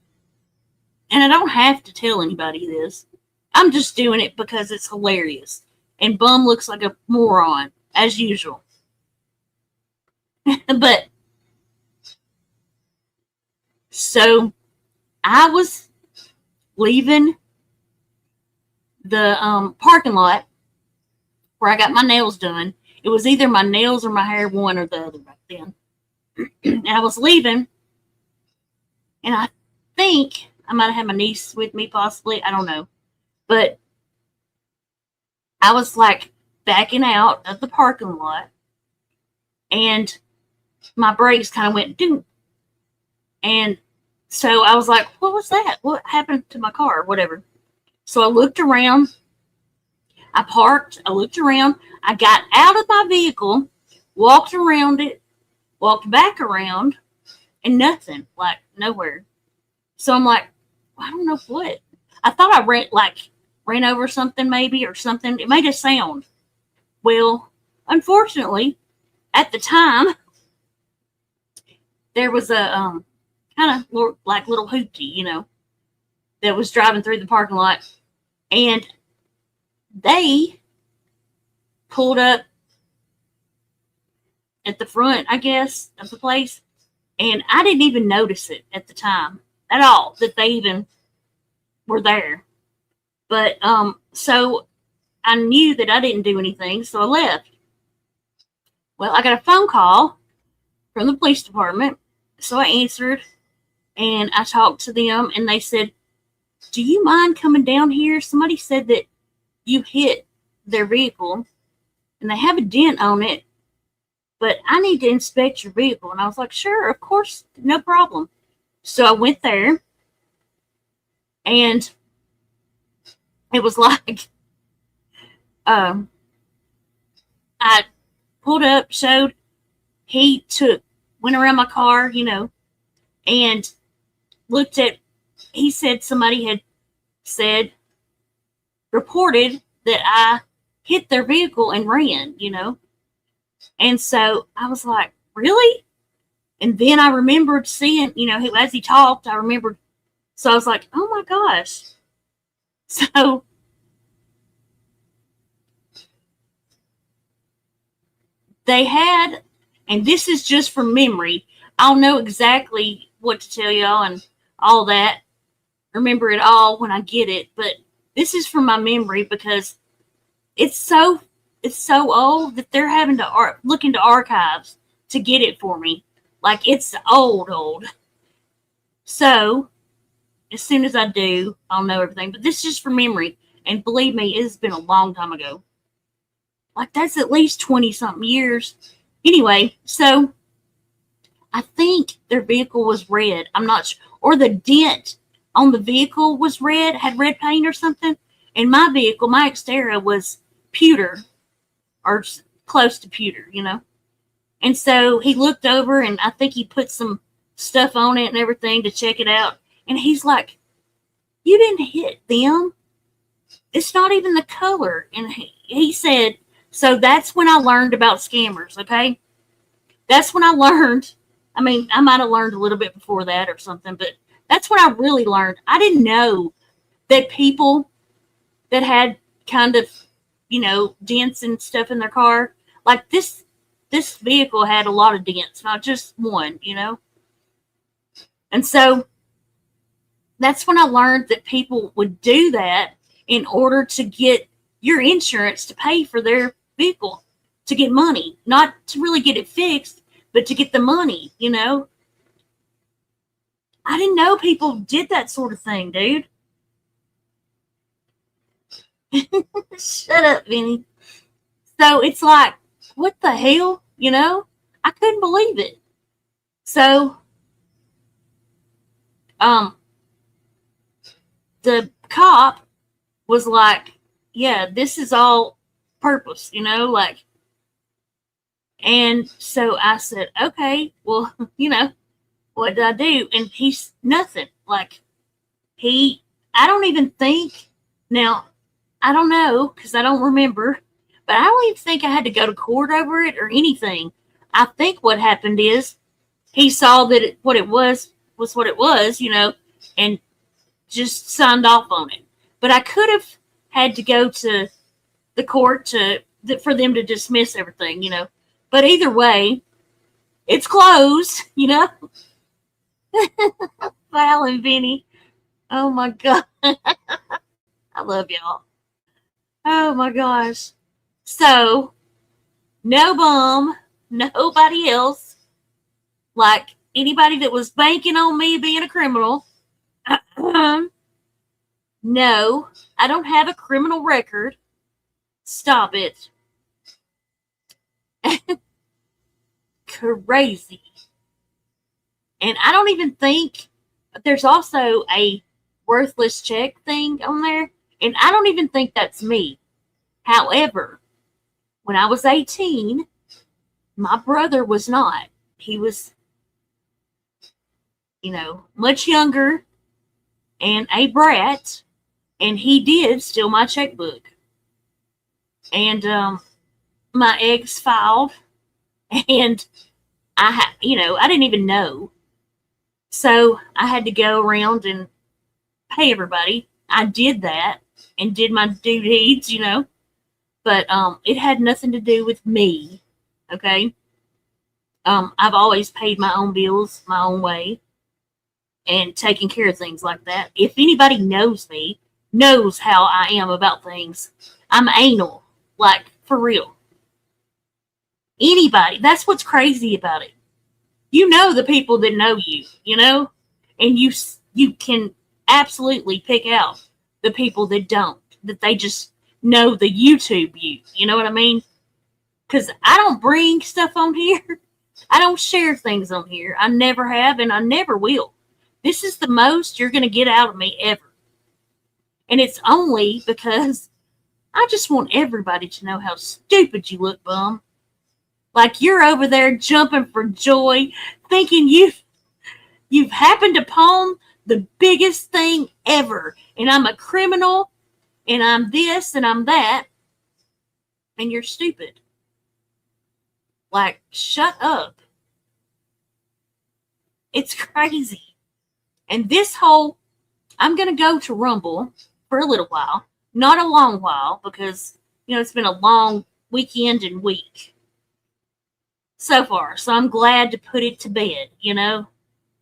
and I don't have to tell anybody this. I'm just doing it because it's hilarious. And Bum looks like a moron, as usual. But, so, I was leaving the parking lot where I got my nails done. It was either my nails or my hair, one or the other back then. And I was leaving, and I think I might have had my niece with me, possibly. I don't know. But I was like backing out of the parking lot, and my brakes kind of went doom. And so I was like, what was that? What happened to my car? Whatever. So I looked around. I parked. I looked around. I got out of my vehicle, walked around it, walked back around, and nothing. Like, nowhere. So I'm like, I don't know what. I thought I ran over something maybe or something. It made a sound. Well, unfortunately, at the time, there was a kind of like little hoopty, that was driving through the parking lot, and they pulled up at the front, I guess, of the place, and I didn't even notice it at the time at all that they even were there. But so I knew that I didn't do anything, so I left. Well, I got a phone call from the police department, so I answered, and I talked to them, and they said, "Do you mind coming down here? Somebody said that you hit their vehicle, and they have a dent on it, but I need to inspect your vehicle." And I was like, "Sure, of course, no problem." So I went there, and it was like, I pulled up, showed, went around my car, and looked at, he said somebody had reported that I hit their vehicle and ran, And so I was like, really? And then I remembered seeing, as he talked, I remembered. So I was like, oh my gosh. So they had, and this is just from memory, I'll know exactly what to tell y'all and all that. Remember it all when I get it, but this is from my memory because it's so old that they're having to look into archives to get it for me. Like, it's old. So as soon as I do, I'll know everything. But this is just from memory. And believe me, it's been a long time ago. Like, that's at least 20-something years. Anyway, so I think their vehicle was red. I'm not sure. Or the dent on the vehicle was red, had red paint or something. And my vehicle, my Xterra, was pewter or close to pewter, And so he looked over, and I think he put some stuff on it and everything to check it out. And he's like, "You didn't hit them. It's not even the color." And he said, so that's when I learned about scammers, okay? That's when I learned. I mean, I might have learned a little bit before that or something, but that's when I really learned. I didn't know that people that had kind of, dents and stuff in their car, like this vehicle had a lot of dents, not just one, And so that's when I learned that people would do that in order to get your insurance to pay for their vehicle, to get money, not to really get it fixed, but to get the money, I didn't know people did that sort of thing, dude. Shut up, Vinny. So it's like, what the hell? I couldn't believe it. So, the cop was like, yeah, this is all purpose, and so I said, okay, well, what did I do? And he's nothing. Like, I don't even think, now, I don't know, because I don't remember, but I don't even think I had to go to court over it or anything. I think what happened is he saw that what it was what it was, and just signed off on it. But I could have had to go to the court for them to dismiss everything, But either way, it's closed, Val and Vinny. Oh my God. I love y'all. Oh my gosh. So, no bum, nobody else, like anybody that was banking on me being a criminal. No, I don't have a criminal record. Stop it. Crazy. And I don't even think there's also a worthless check thing on there. And I don't even think that's me. However, when I was 18, my brother was not. He was, much younger and a brat. And he did steal my checkbook. And my ex filed. And I didn't even know. So I had to go around and pay everybody. I did that and did my due deeds, but it had nothing to do with me. Okay. I've always paid my own bills my own way and taken care of things like that. If anybody knows me, knows how I am about things, I'm anal, like for real. Anybody, that's what's crazy about it. You know the people that know you, and you can absolutely pick out the people that don't, that they just know the YouTube you. You know what I mean? Because I don't bring stuff on here. I don't share things on here. I never have, and I never will. This is the most you're going to get out of me ever. And it's only because I just want everybody to know how stupid you look, bum. Like you're over there jumping for joy, thinking you've happened upon the biggest thing ever. And I'm a criminal, and I'm this, and I'm that. And you're stupid. Like, shut up. It's crazy. And this whole, I'm going to go to Rumble for a little while. Not a long while, because, it's been a long weekend and week so far. So I'm glad to put it to bed,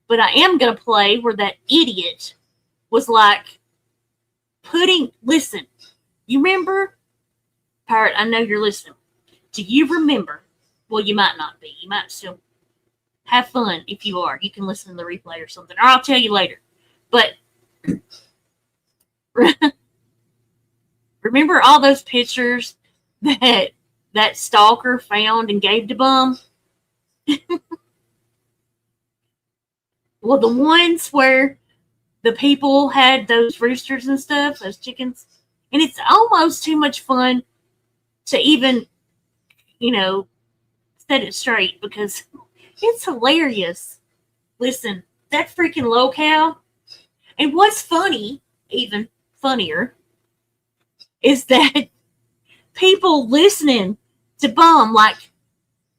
But I am going to play where that idiot was like listen, you remember? Pirate, I know you're listening. Do you remember? Well, you might not be. You might still have fun if you are. You can listen to the replay or something. Or I'll tell you later. But remember all those pictures that stalker found and gave to Bum? Well, the ones where the people had those roosters and stuff, those chickens, and it's almost too much fun to even, set it straight because it's hilarious. Listen, that freaking locale, and what's funny, even funnier, is that people listening to Bum, like,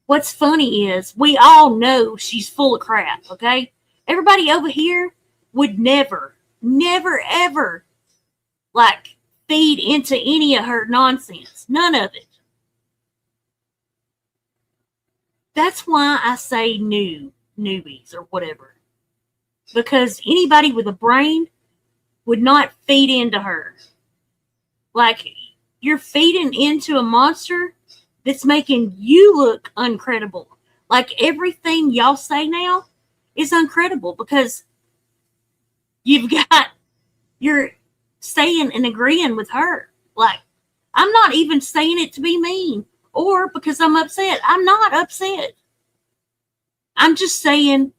what's funny is we all know she's full of crap, okay? Everybody over here would never, ever, like, feed into any of her nonsense. None of it. That's why I say newbies or whatever. Because anybody with a brain would not feed into her. Like, you're feeding into a monster that's making you look uncredible. Like, everything y'all say now is uncredible because you're saying and agreeing with her. Like, I'm not even saying it to be mean or because I'm upset. I'm not upset. I'm just saying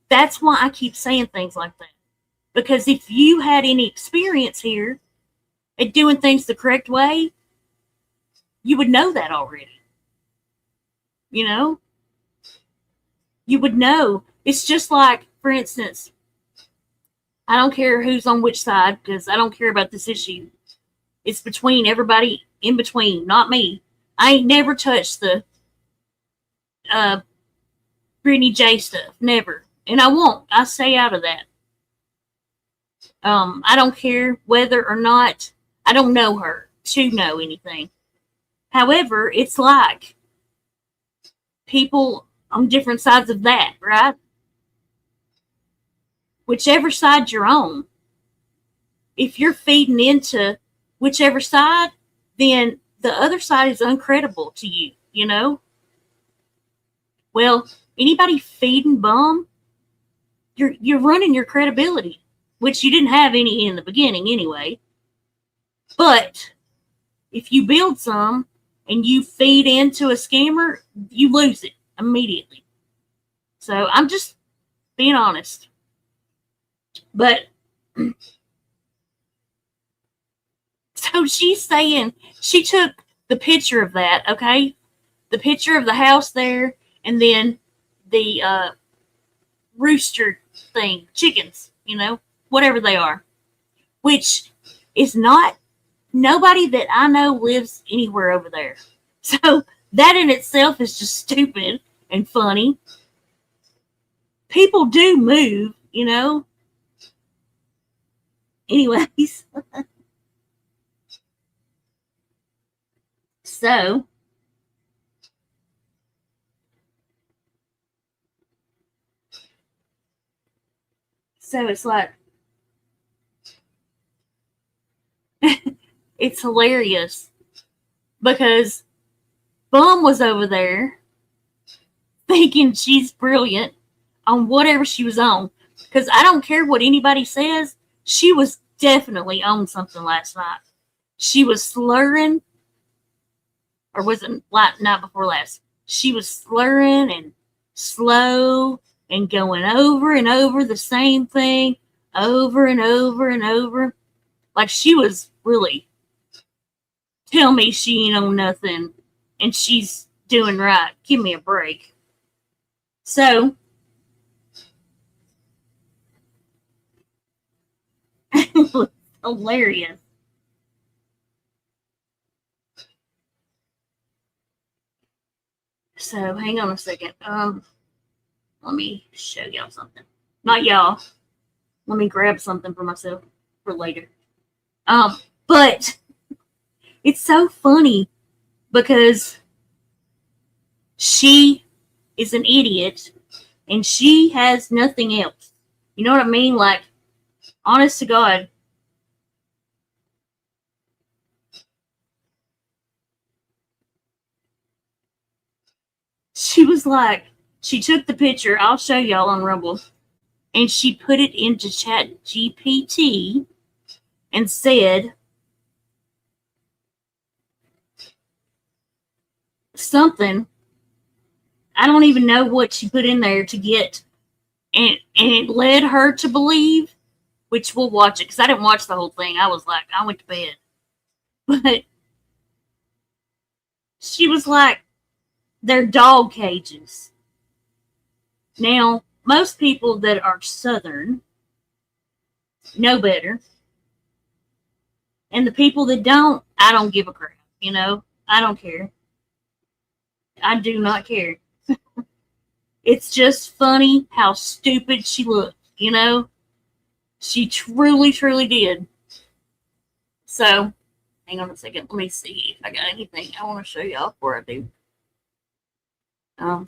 that's why I keep saying things like that. Because if you had any experience here at doing things the correct way, you would know that already. You would know. It's just like, for instance, I don't care who's on which side because I don't care about this issue. It's between everybody in between, not me. I ain't never touched the Brittany J stuff. Never. And I won't. I stay out of that. I don't care whether or not I don't know her to know anything. However, it's like people on different sides of that, right? Whichever side you're on, if you're feeding into whichever side, then the other side is uncredible to you, Well, anybody feeding Bum, you're running your credibility, which you didn't have any in the beginning anyway. But if you build some and you feed into a scammer, you lose it immediately. So I'm just being honest. But so she's saying she took the picture of that, okay? The picture of the house there and then the rooster thing, chickens, whatever they are, which is not, nobody that I know lives anywhere over there. So that in itself is just stupid and funny. People do move, Anyways, so it's like, it's hilarious because Bum was over there thinking she's brilliant on whatever she was on. Because I don't care what anybody says, she was definitely on something last night. She was slurring, or was it like night before last? She was slurring and slow and going over and over the same thing over and over and over. Like she was really, tell me she ain't on nothing and she's doing right. Give me a break. So, it was hilarious. So, hang on a second. Let me show y'all something. Not y'all. Let me grab something for myself for later. But it's so funny because she is an idiot and she has nothing else. You know what I mean? Like, honest to God. She was like, she took the picture, I'll show y'all on Rumble, and she put it into Chat GPT and said something. I don't even know what she put in there to get, and it led her to believe, which we'll watch it, because I didn't watch the whole thing. I was like, I went to bed. But she was like, they're dog cages. Now, most people that are Southern know better. And the people that don't, I don't give a crap. You know, I don't care. I do not care. It's just funny how stupid she looked, you know? She truly, truly did. So, hang on a second. Let me see if I got anything I want to show y'all before I do. And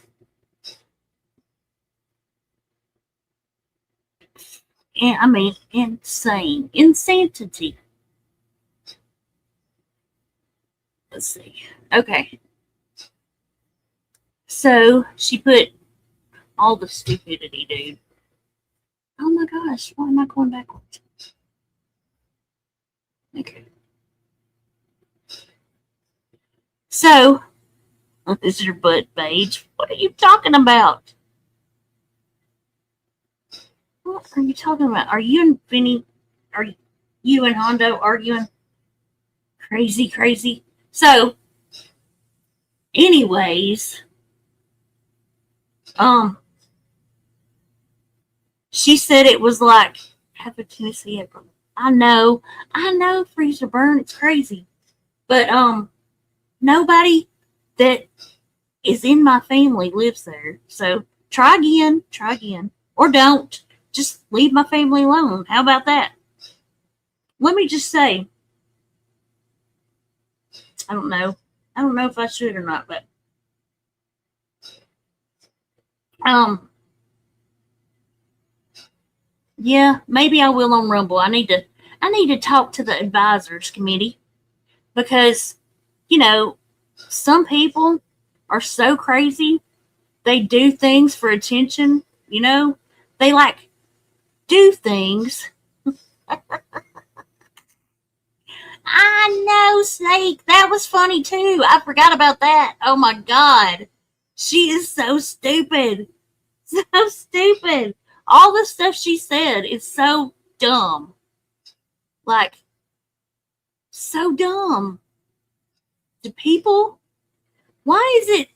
I mean, insane. Insanity. Let's see. Okay. So, she put all the stupidity, dude. Oh my gosh, why am I going backwards? Okay. So, this is your butt page. What are you talking about? What are you talking about? Are you and Vinny, are you and Hondo arguing? Crazy. So, anyways, she said it was like half a Tennessee apple. I know, freezer burn, it's crazy. But, nobody that is in my family lives there. So try again, or don't. Just leave my family alone. How about that? Let me just say, I don't know if I should or not, but yeah, maybe I will on Rumble. I need to talk to the advisors committee because, you know, some people are so crazy. They do things for attention, you know? They like do things. I know, Snake. That was funny too. I forgot about that. Oh my God. She is so stupid. So stupid. All the stuff she said is so dumb. Like, so dumb. Do people? Why is it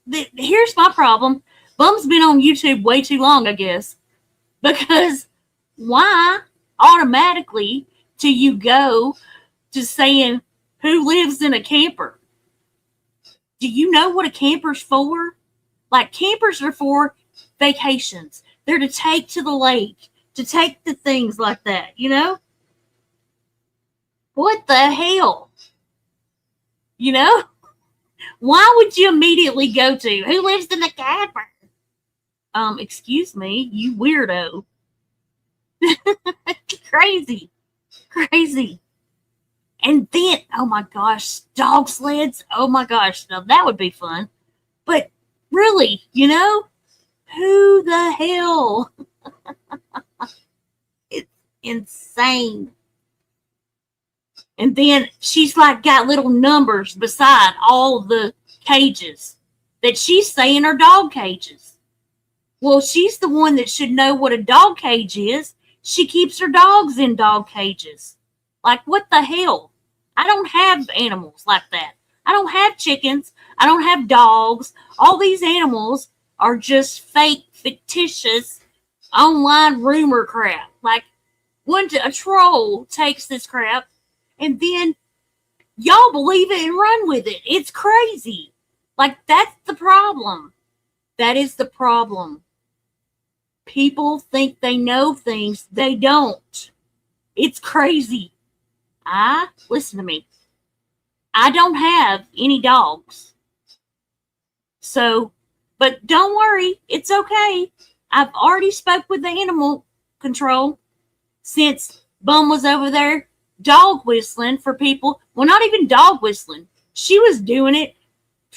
that, here's my problem. Bum's been on YouTube way too long, I guess. Because why automatically do you go to saying who lives in a camper? Do you know what a camper's for? Like, campers are for vacations. They're to take to the lake, to take to things like that, you know? What the hell? You know? Why would you immediately go to who lives in the cavern? Excuse me, you weirdo. Crazy. Crazy. And then, oh my gosh, dog sleds. Oh my gosh, now that would be fun. But really, you know, who the hell? It's insane. And then she's like got little numbers beside all the cages that she's saying are dog cages. Well, she's the one that should know what a dog cage is. She keeps her dogs in dog cages. Like, what the hell? I don't have animals like that. I don't have chickens. I don't have dogs. All these animals are just fake, fictitious, online rumor crap. Like, a troll takes this crap, and then y'all believe it and run with it. It's crazy. Like, that's the problem. That is the problem. People think they know things. They don't. It's crazy. Listen to me. I don't have any dogs. So, but don't worry. It's okay. I've already spoke with the animal control since Bum was over there dog whistling for people. Well, not even dog whistling. She was doing it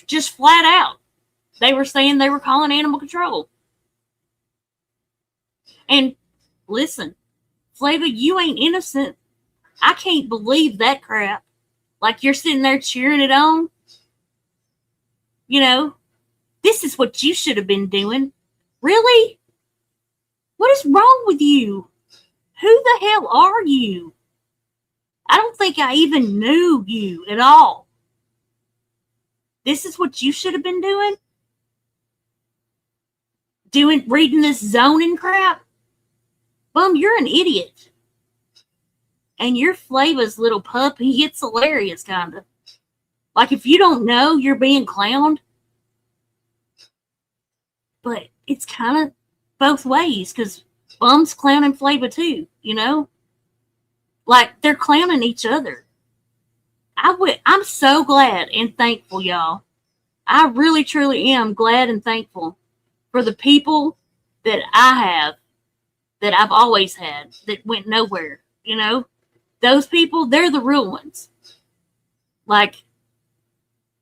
just flat out. They were saying they were calling animal control. And listen, Flava, you ain't innocent. I can't believe that crap. Like, you're sitting there cheering it on. You know, this is what you should have been doing. Really? What is wrong with you? Who the hell are you? I don't think I even knew you at all. This is what you should have been doing? Reading this zoning crap? Bum, you're an idiot. And you're Flava's little puppy. It's hilarious, kind of. Like, if you don't know, you're being clowned. But it's kind of both ways, because Bum's clowning Flava too, you know? Like, they're clowning each other. I'm so glad and thankful, y'all. I really, truly am glad and thankful for the people that I have, that I've always had, that went nowhere, you know? Those people, they're the real ones. Like,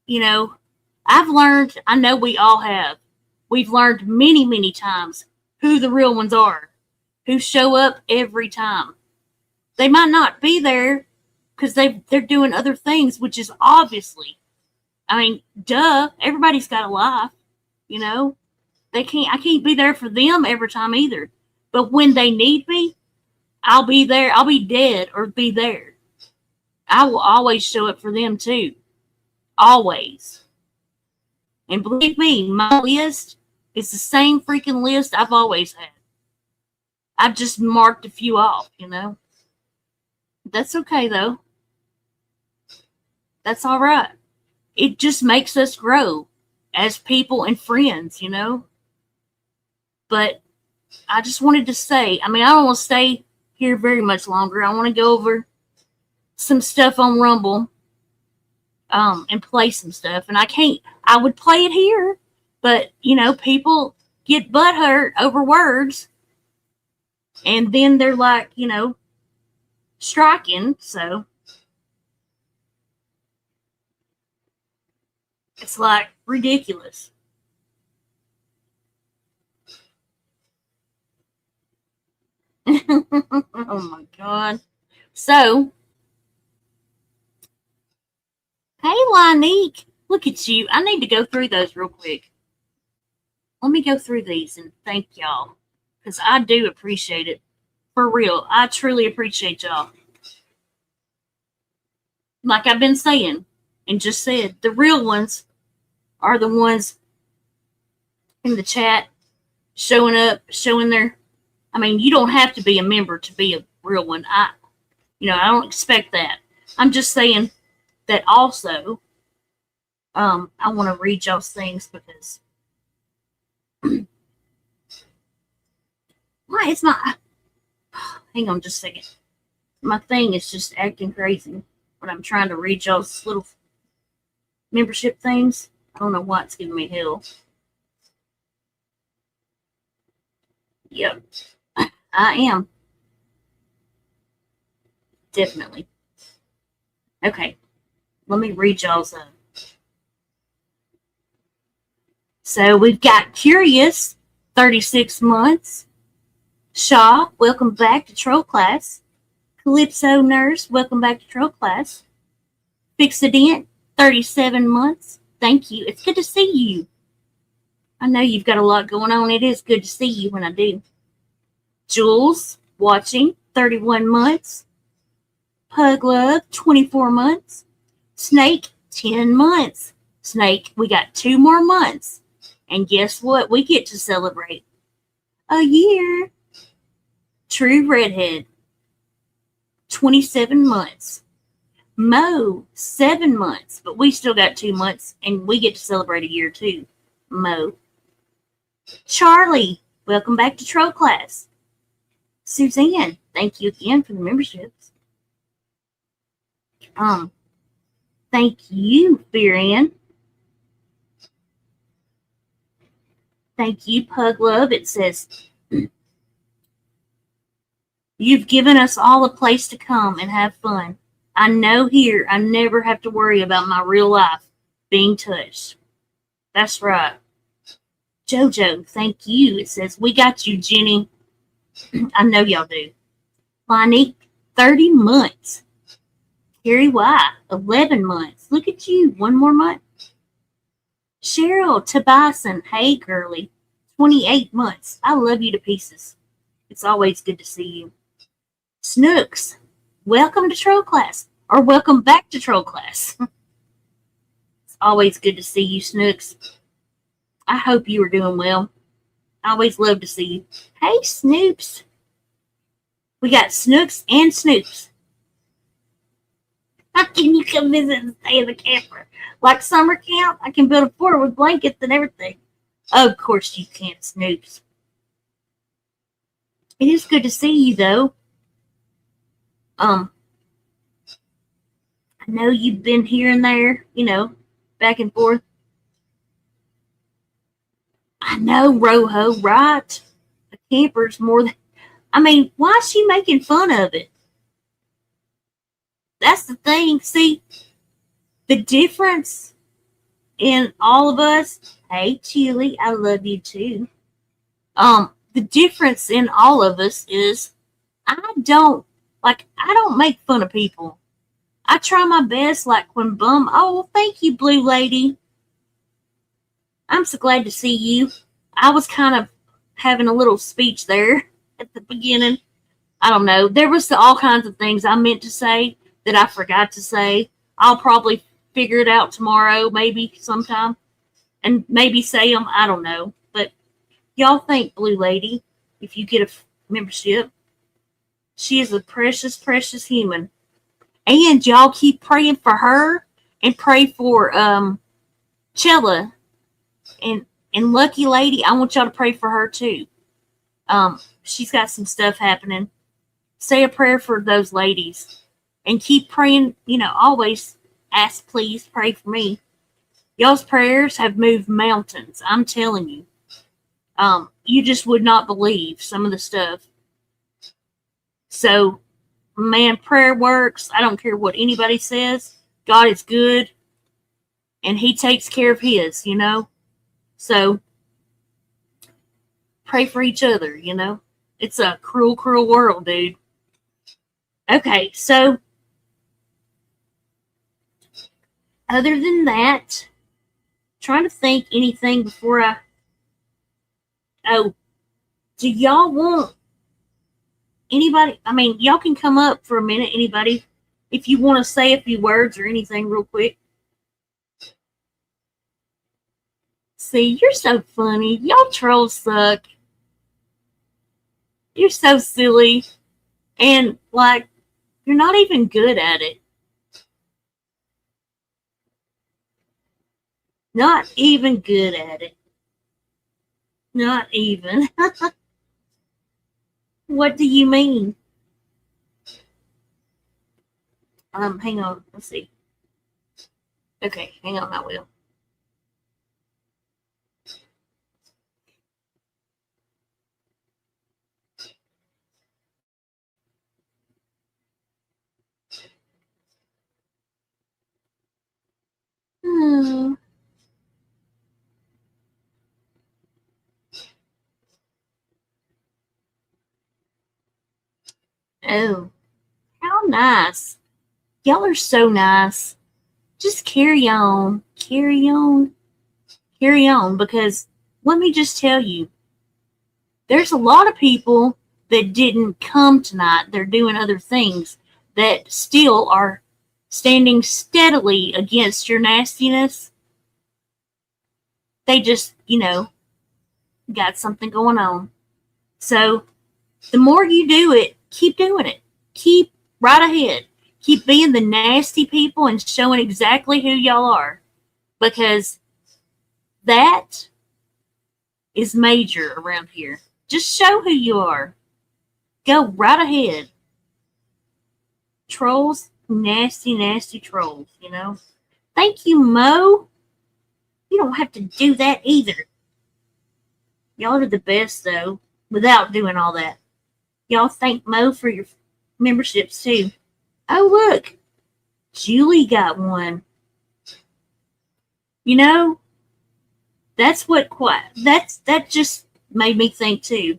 you know, I've learned, I know we all have, we've learned many, many times who the real ones are, who show up every time. They might not be there because they're doing other things, which is obviously, I mean, duh, everybody's got a life, you know? I can't be there for them every time either. But when they need me, I'll be there. I'll be dead or be there. I will always show up for them too. Always. And believe me, my list is the same freaking list I've always had. I've just marked a few off, you know? That's okay, though. That's all right. It just makes us grow as people and friends, you know? But I just wanted to say, I mean, I don't want to stay here very much longer. I want to go over some stuff on Rumble and play some stuff. And I would play it here, but, you know, people get butthurt over words. And then they're like, you know, striking. So it's like ridiculous. Oh my God. So, hey, Lanique, look at you. I need to go through those real quick. Let me go through these and thank y'all, because I do appreciate it. For real. I truly appreciate y'all. Like I've been saying and just said, the real ones are the ones in the chat showing up, showing their, I mean, you don't have to be a member to be a real one. I don't expect that. I'm just saying that also, I want to read y'all's things because why it's not, hang on just a second. My thing is just acting crazy. when I'm trying to read y'all's little membership things. I don't know why it's giving me hell. Yep, I am. Definitely. Okay, let me read y'all's. So we've got Curious, 36 months. Shaw, welcome back to Troll Class. Calypso Nurse, welcome back to Troll Class. Fixident, 37 months. Thank you. It's good to see you. I know you've got a lot going on. It is good to see you when I do. Jules, watching, 31 months. Pug Love, 24 months. Snake, 10 months. Snake, we got 2 more months. And guess what? We get to celebrate a year. True Redhead, 27 months. Mo, 7 months. But we still got 2 months, and we get to celebrate a year too. Mo. Charlie, welcome back to Troll Class. Suzanne, thank you again for the memberships. Thank you, Firian. Thank you, Pug Love. It says, you've given us all a place to come and have fun. I know here I never have to worry about my real life being touched. That's right. Jojo, thank you. It says, we got you, Jenny. I know y'all do. Lonnie, 30 months. Carrie Y, 11 months. Look at you, 1 more month. Cheryl Tabison, hey girly, 28 months. I love you to pieces. It's always good to see you. Snooks, welcome to Troll Class, or welcome back to Troll Class. It's always good to see you, Snooks. I hope you are doing well. I always love to see you. Hey, Snoops. We got Snooks and Snoops. How can you come visit and stay in the camper? Like summer camp, I can build a fort with blankets and everything. Of course you can, Snoops. It is good to see you, though. I know you've been here and there, back and forth. I know, Rojo, right? The camper's more than... why is she making fun of it? That's the thing. See, the difference in all of us... Hey, Chili, I love you, too. The difference in all of us is I don't make fun of people. I try my best, like when oh, well, thank you, Blue Lady. I'm so glad to see you. I was kind of having a little speech there at the beginning. I don't know. There was all kinds of things I meant to say that I forgot to say. I'll probably figure it out tomorrow, maybe sometime, and maybe say them. I don't know. But y'all thank Blue Lady if you get a membership. She is a precious, precious human. And y'all keep praying for her and pray for Chella and Lucky Lady. I want y'all to pray for her too. She's got some stuff happening. Say a prayer for those ladies and keep praying. Always ask, please pray for me. Y'all's prayers have moved mountains. I'm telling you. You just would not believe some of the stuff. So, man, prayer works. I don't care what anybody says. God is good. And he takes care of his, So, pray for each other, It's a cruel, cruel world, dude. Okay, so, other than that, trying to think anything before I... Oh, do y'all want... Anybody, y'all can come up for a minute, anybody, if you want to say a few words or anything real quick. See, you're so funny. Y'all trolls suck. You're so silly. And, you're not even good at it. Not even good at it. Not even. What do you mean? Hang on. Let's see. Okay, hang on, I will. Hmm. Oh, how nice. Y'all are so nice. Just carry on. Carry on. Carry on. Because let me just tell you, there's a lot of people that didn't come tonight. They're doing other things that still are standing steadily against your nastiness. They just, got something going on. So the more you do it, keep doing it. Keep right ahead. Keep being the nasty people and showing exactly who y'all are. Because that is major around here. Just show who you are. Go right ahead. Trolls, nasty, nasty trolls, Thank you, Mo. You don't have to do that either. Y'all are the best, though, without doing all that. Y'all thank Mo for your memberships, too. Oh, look. Julie got one. That's that just made me think, too.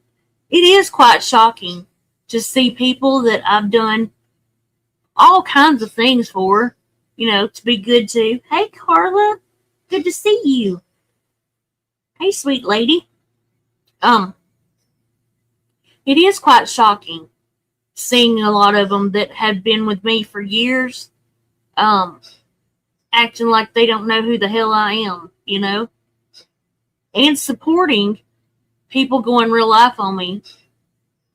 It is quite shocking to see people that I've done all kinds of things for, to be good to. Hey, Carla. Good to see you. Hey, sweet lady. It is quite shocking seeing a lot of them that have been with me for years, acting like they don't know who the hell I am, and supporting people going real life on me.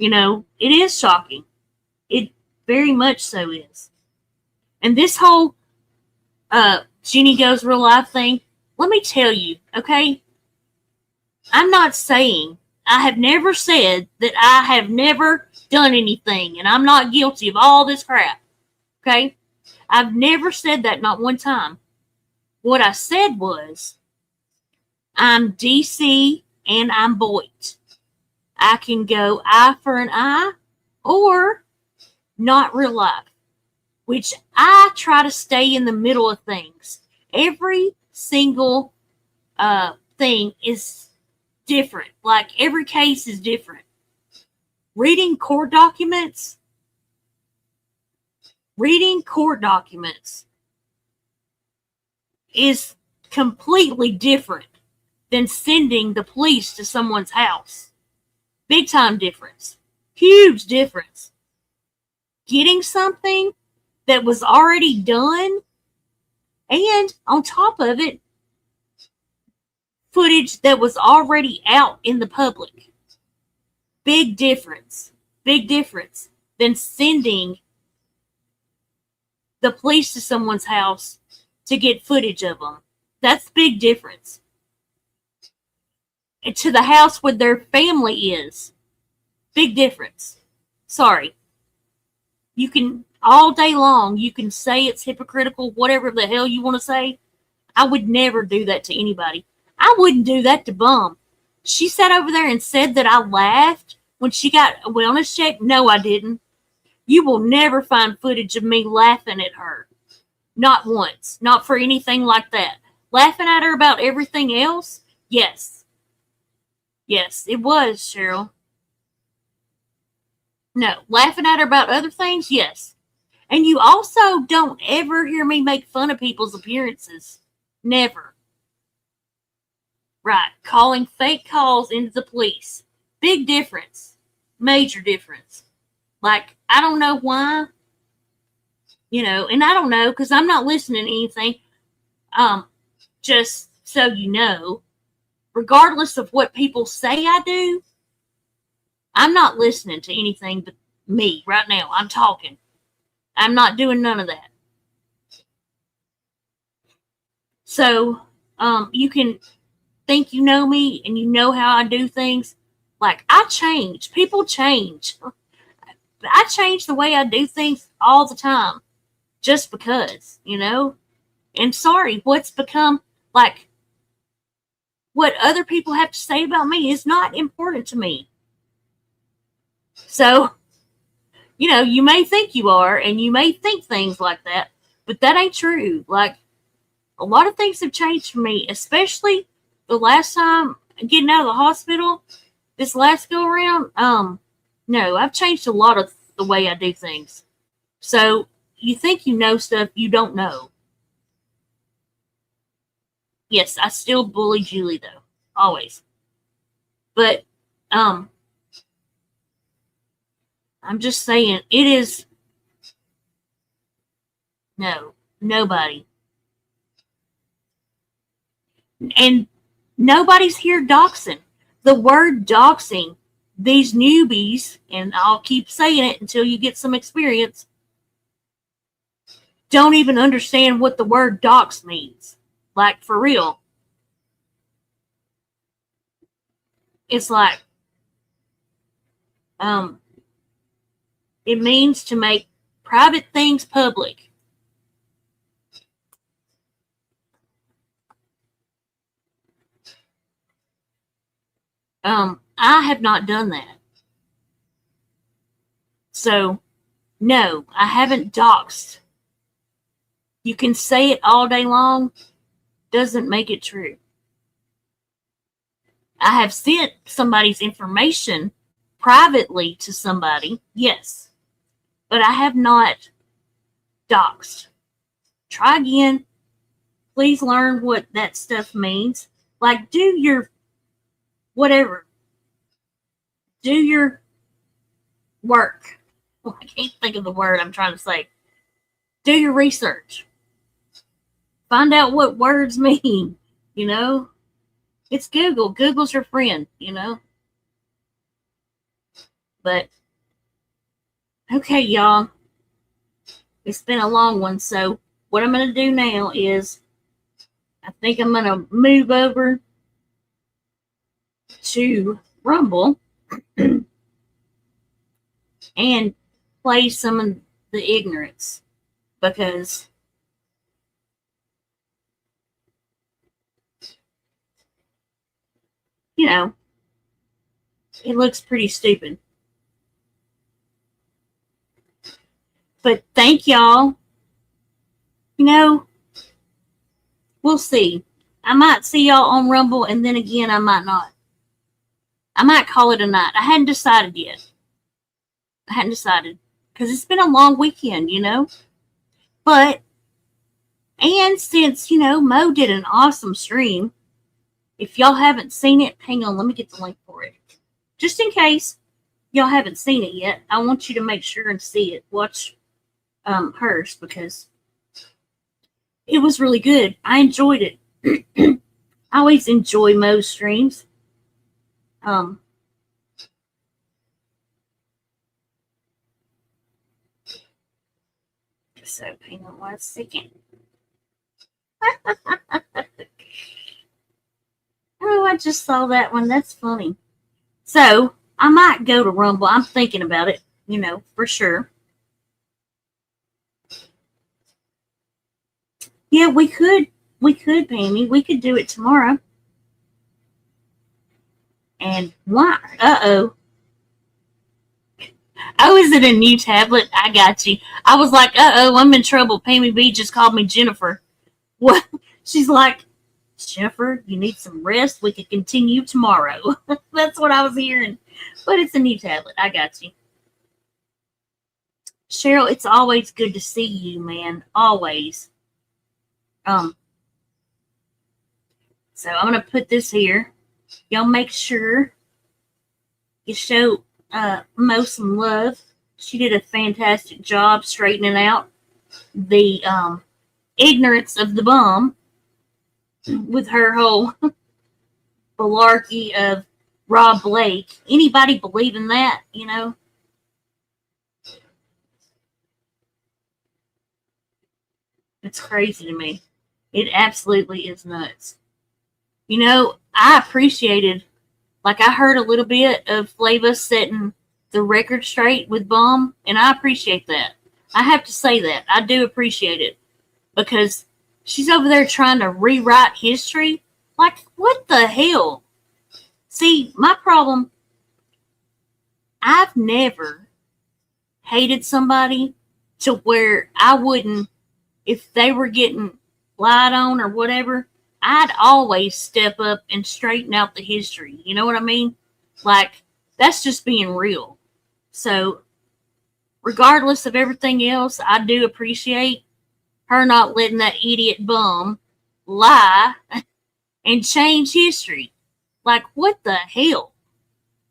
It is shocking. It very much so is. And this whole Jenny goes real life thing, let me tell you, okay? I'm not saying, I have never said that I have never done anything and I'm not guilty of all this crap, okay? I've never said that, not one time. What I said was, I'm DC and I'm Boyd. I can go eye for an eye or not real life, which I try to stay in the middle of things. Every single thing is different. Like, every case is different. Reading court documents is completely different than sending the police to someone's house. Big time difference. Huge difference. Getting something that was already done, and on top of it, footage that was already out in the public. Big difference. Big difference than sending the police to someone's house to get footage of them. That's big difference. And to the house where their family is. Big difference. Sorry. You can, all day long, you can say it's hypocritical, whatever the hell you want to say. I would never do that to anybody. I wouldn't do that to Bum. She sat over there and said that I laughed when she got a wellness check. No, I didn't. You will never find footage of me laughing at her. Not once. Not for anything like that. Laughing at her about everything else? Yes. Yes, it was, Cheryl. No. Laughing at her about other things? Yes. And you also don't ever hear me make fun of people's appearances. Never. Right. Calling fake calls into the police. Big difference. Major difference. Like, I don't know why. And I don't know because I'm not listening to anything. Just so you know, regardless of what people say I do, I'm not listening to anything but me right now. I'm talking. I'm not doing none of that. So, you can think you know me and you know how I do things. Like, I change. People change. I change the way I do things all the time. just because, And sorry, what's become, like, what other people have to say about me is not important to me. So, you may think you are, and you may think things like that, but that ain't true. Like, a lot of things have changed for me, especially the last time getting out of the hospital, this last go around. No, I've changed a lot of the way I do things. So, you think you know stuff you don't know. Yes, I still bully Julie, though. Always. But, I'm just saying, it is, no, nobody. And nobody's here doxing. The word doxing, these newbies, and I'll keep saying it until you get some experience, don't even understand what the word dox means. Like, for real. It's like, it means to make private things public. I have not done that. So, no, I haven't doxed. You can say it all day long, doesn't make it true. I have sent somebody's information privately to somebody, yes, but I have not doxed. Try again. Please learn what that stuff means. Like, do your whatever. Do your work. Well, I can't think of the word I'm trying to say. Do your research. Find out what words mean, It's Google. Google's your friend, But, okay, y'all. It's been a long one, so what I'm going to do now is I think I'm going to move over to Rumble and play some of the ignorance because it looks pretty stupid. But thank y'all. We'll see. I might see y'all on Rumble, and then again, I might not. I might call it a night. I hadn't decided yet. Because it's been a long weekend, But, and since, Mo did an awesome stream, if y'all haven't seen it, hang on, let me get the link for it. Just in case y'all haven't seen it yet, I want you to make sure and see it. Watch hers because it was really good. I enjoyed it. I always enjoy Mo's streams. So hang on 1 second. Oh, I just saw that one. That's funny. So I might go to Rumble. I'm thinking about it, for sure. Yeah, we could, Pammy. We could do it tomorrow. And why? Uh-oh. Oh, is it a new tablet? I got you. I was like, uh-oh, I'm in trouble. Pammy B just called me Jennifer. What? She's like, Jennifer, you need some rest. We could continue tomorrow. That's what I was hearing. But it's a new tablet. I got you. Cheryl, it's always good to see you, man. Always. So I'm going to put this here. Y'all make sure you show Mo some love. She did a fantastic job straightening out the ignorance of the bum with her whole malarkey of Rob Blake. Anybody believe in that, It's crazy to me. It absolutely is nuts. I appreciated, like I heard a little bit of Flava setting the record straight with Bum, and I appreciate that. I have to say that. I do appreciate it. Because she's over there trying to rewrite history. Like, what the hell? See, my problem, I've never hated somebody to where I wouldn't, if they were getting lied on or whatever, I'd always step up and straighten out the history. You know what I mean? Like, that's just being real. So, regardless of everything else, I do appreciate her not letting that idiot bum lie and change history. Like, what the hell?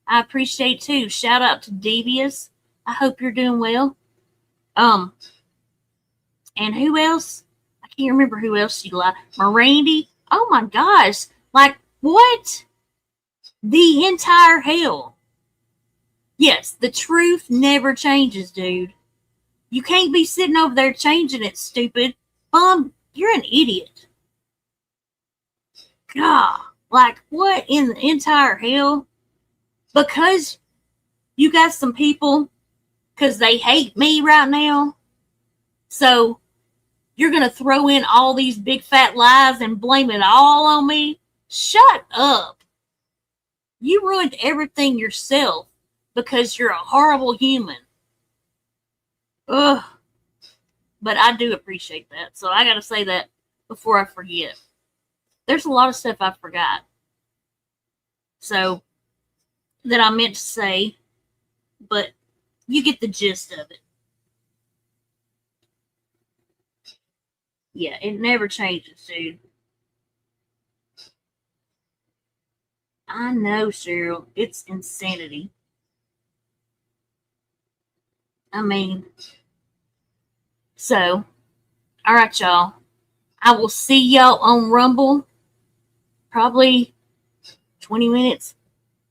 I appreciate too. Shout out to Devious. I hope you're doing well. And who else? I can't remember who else she lied. Mirandy. Oh my gosh. Like, what? The entire hell. Yes, the truth never changes, dude. You can't be sitting over there changing it, stupid. You're an idiot. God, like, what in the entire hell? Because you got some people, because they hate me right now, so you're going to throw in all these big fat lies and blame it all on me? Shut up. You ruined everything yourself because you're a horrible human. Ugh. But I do appreciate that. So I got to say that before I forget. There's a lot of stuff I forgot. So, that I meant to say, but you get the gist of it. Yeah, it never changes, dude. I know, Cheryl. It's insanity. I mean, so, all right, y'all. I will see y'all on Rumble. Probably 20 minutes.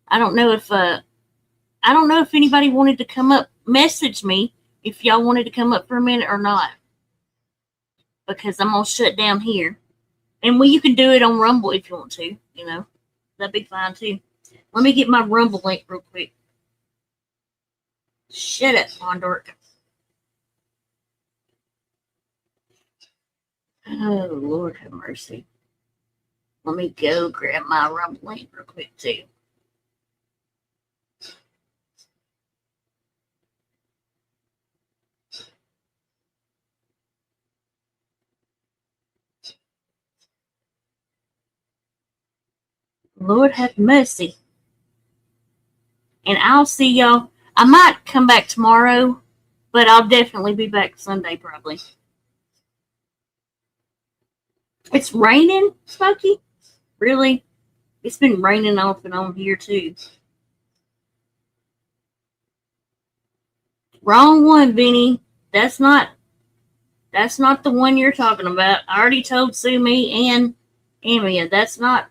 I don't know if anybody wanted to come up, message me if y'all wanted to come up for a minute or not. Because I'm gonna shut down here. And you can do it on Rumble if you want to, you know. That'd be fine too. Let me get my Rumble link real quick. Shut up, Pondork. Oh, Lord have mercy. Let me go grab my Rumble link real quick too. Lord have mercy. And I'll see y'all. I might come back tomorrow, but I'll definitely be back Sunday probably. It's raining, Smokey? Really? It's been raining off and on here too. Wrong one, Benny. That's not the one you're talking about. I already told Sue-Me and Amia. That's not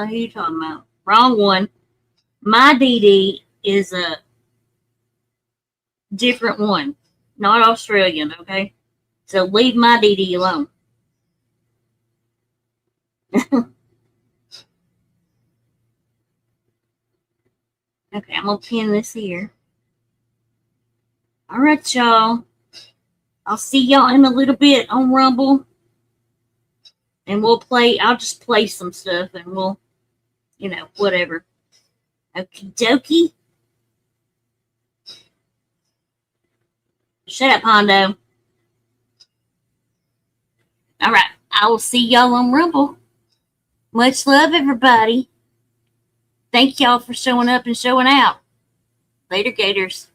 who you're talking about. Wrong one. My DD is a different one. Not Australian, okay? So leave my DD alone. Okay, I'm going to pin this here. All right, y'all. I'll see y'all in a little bit on Rumble. And I'll just play some stuff and we'll, whatever. Okie dokie. Shut up, Hondo. All right. I will see y'all on Rumble. Much love, everybody. Thank y'all for showing up and showing out. Later, Gators.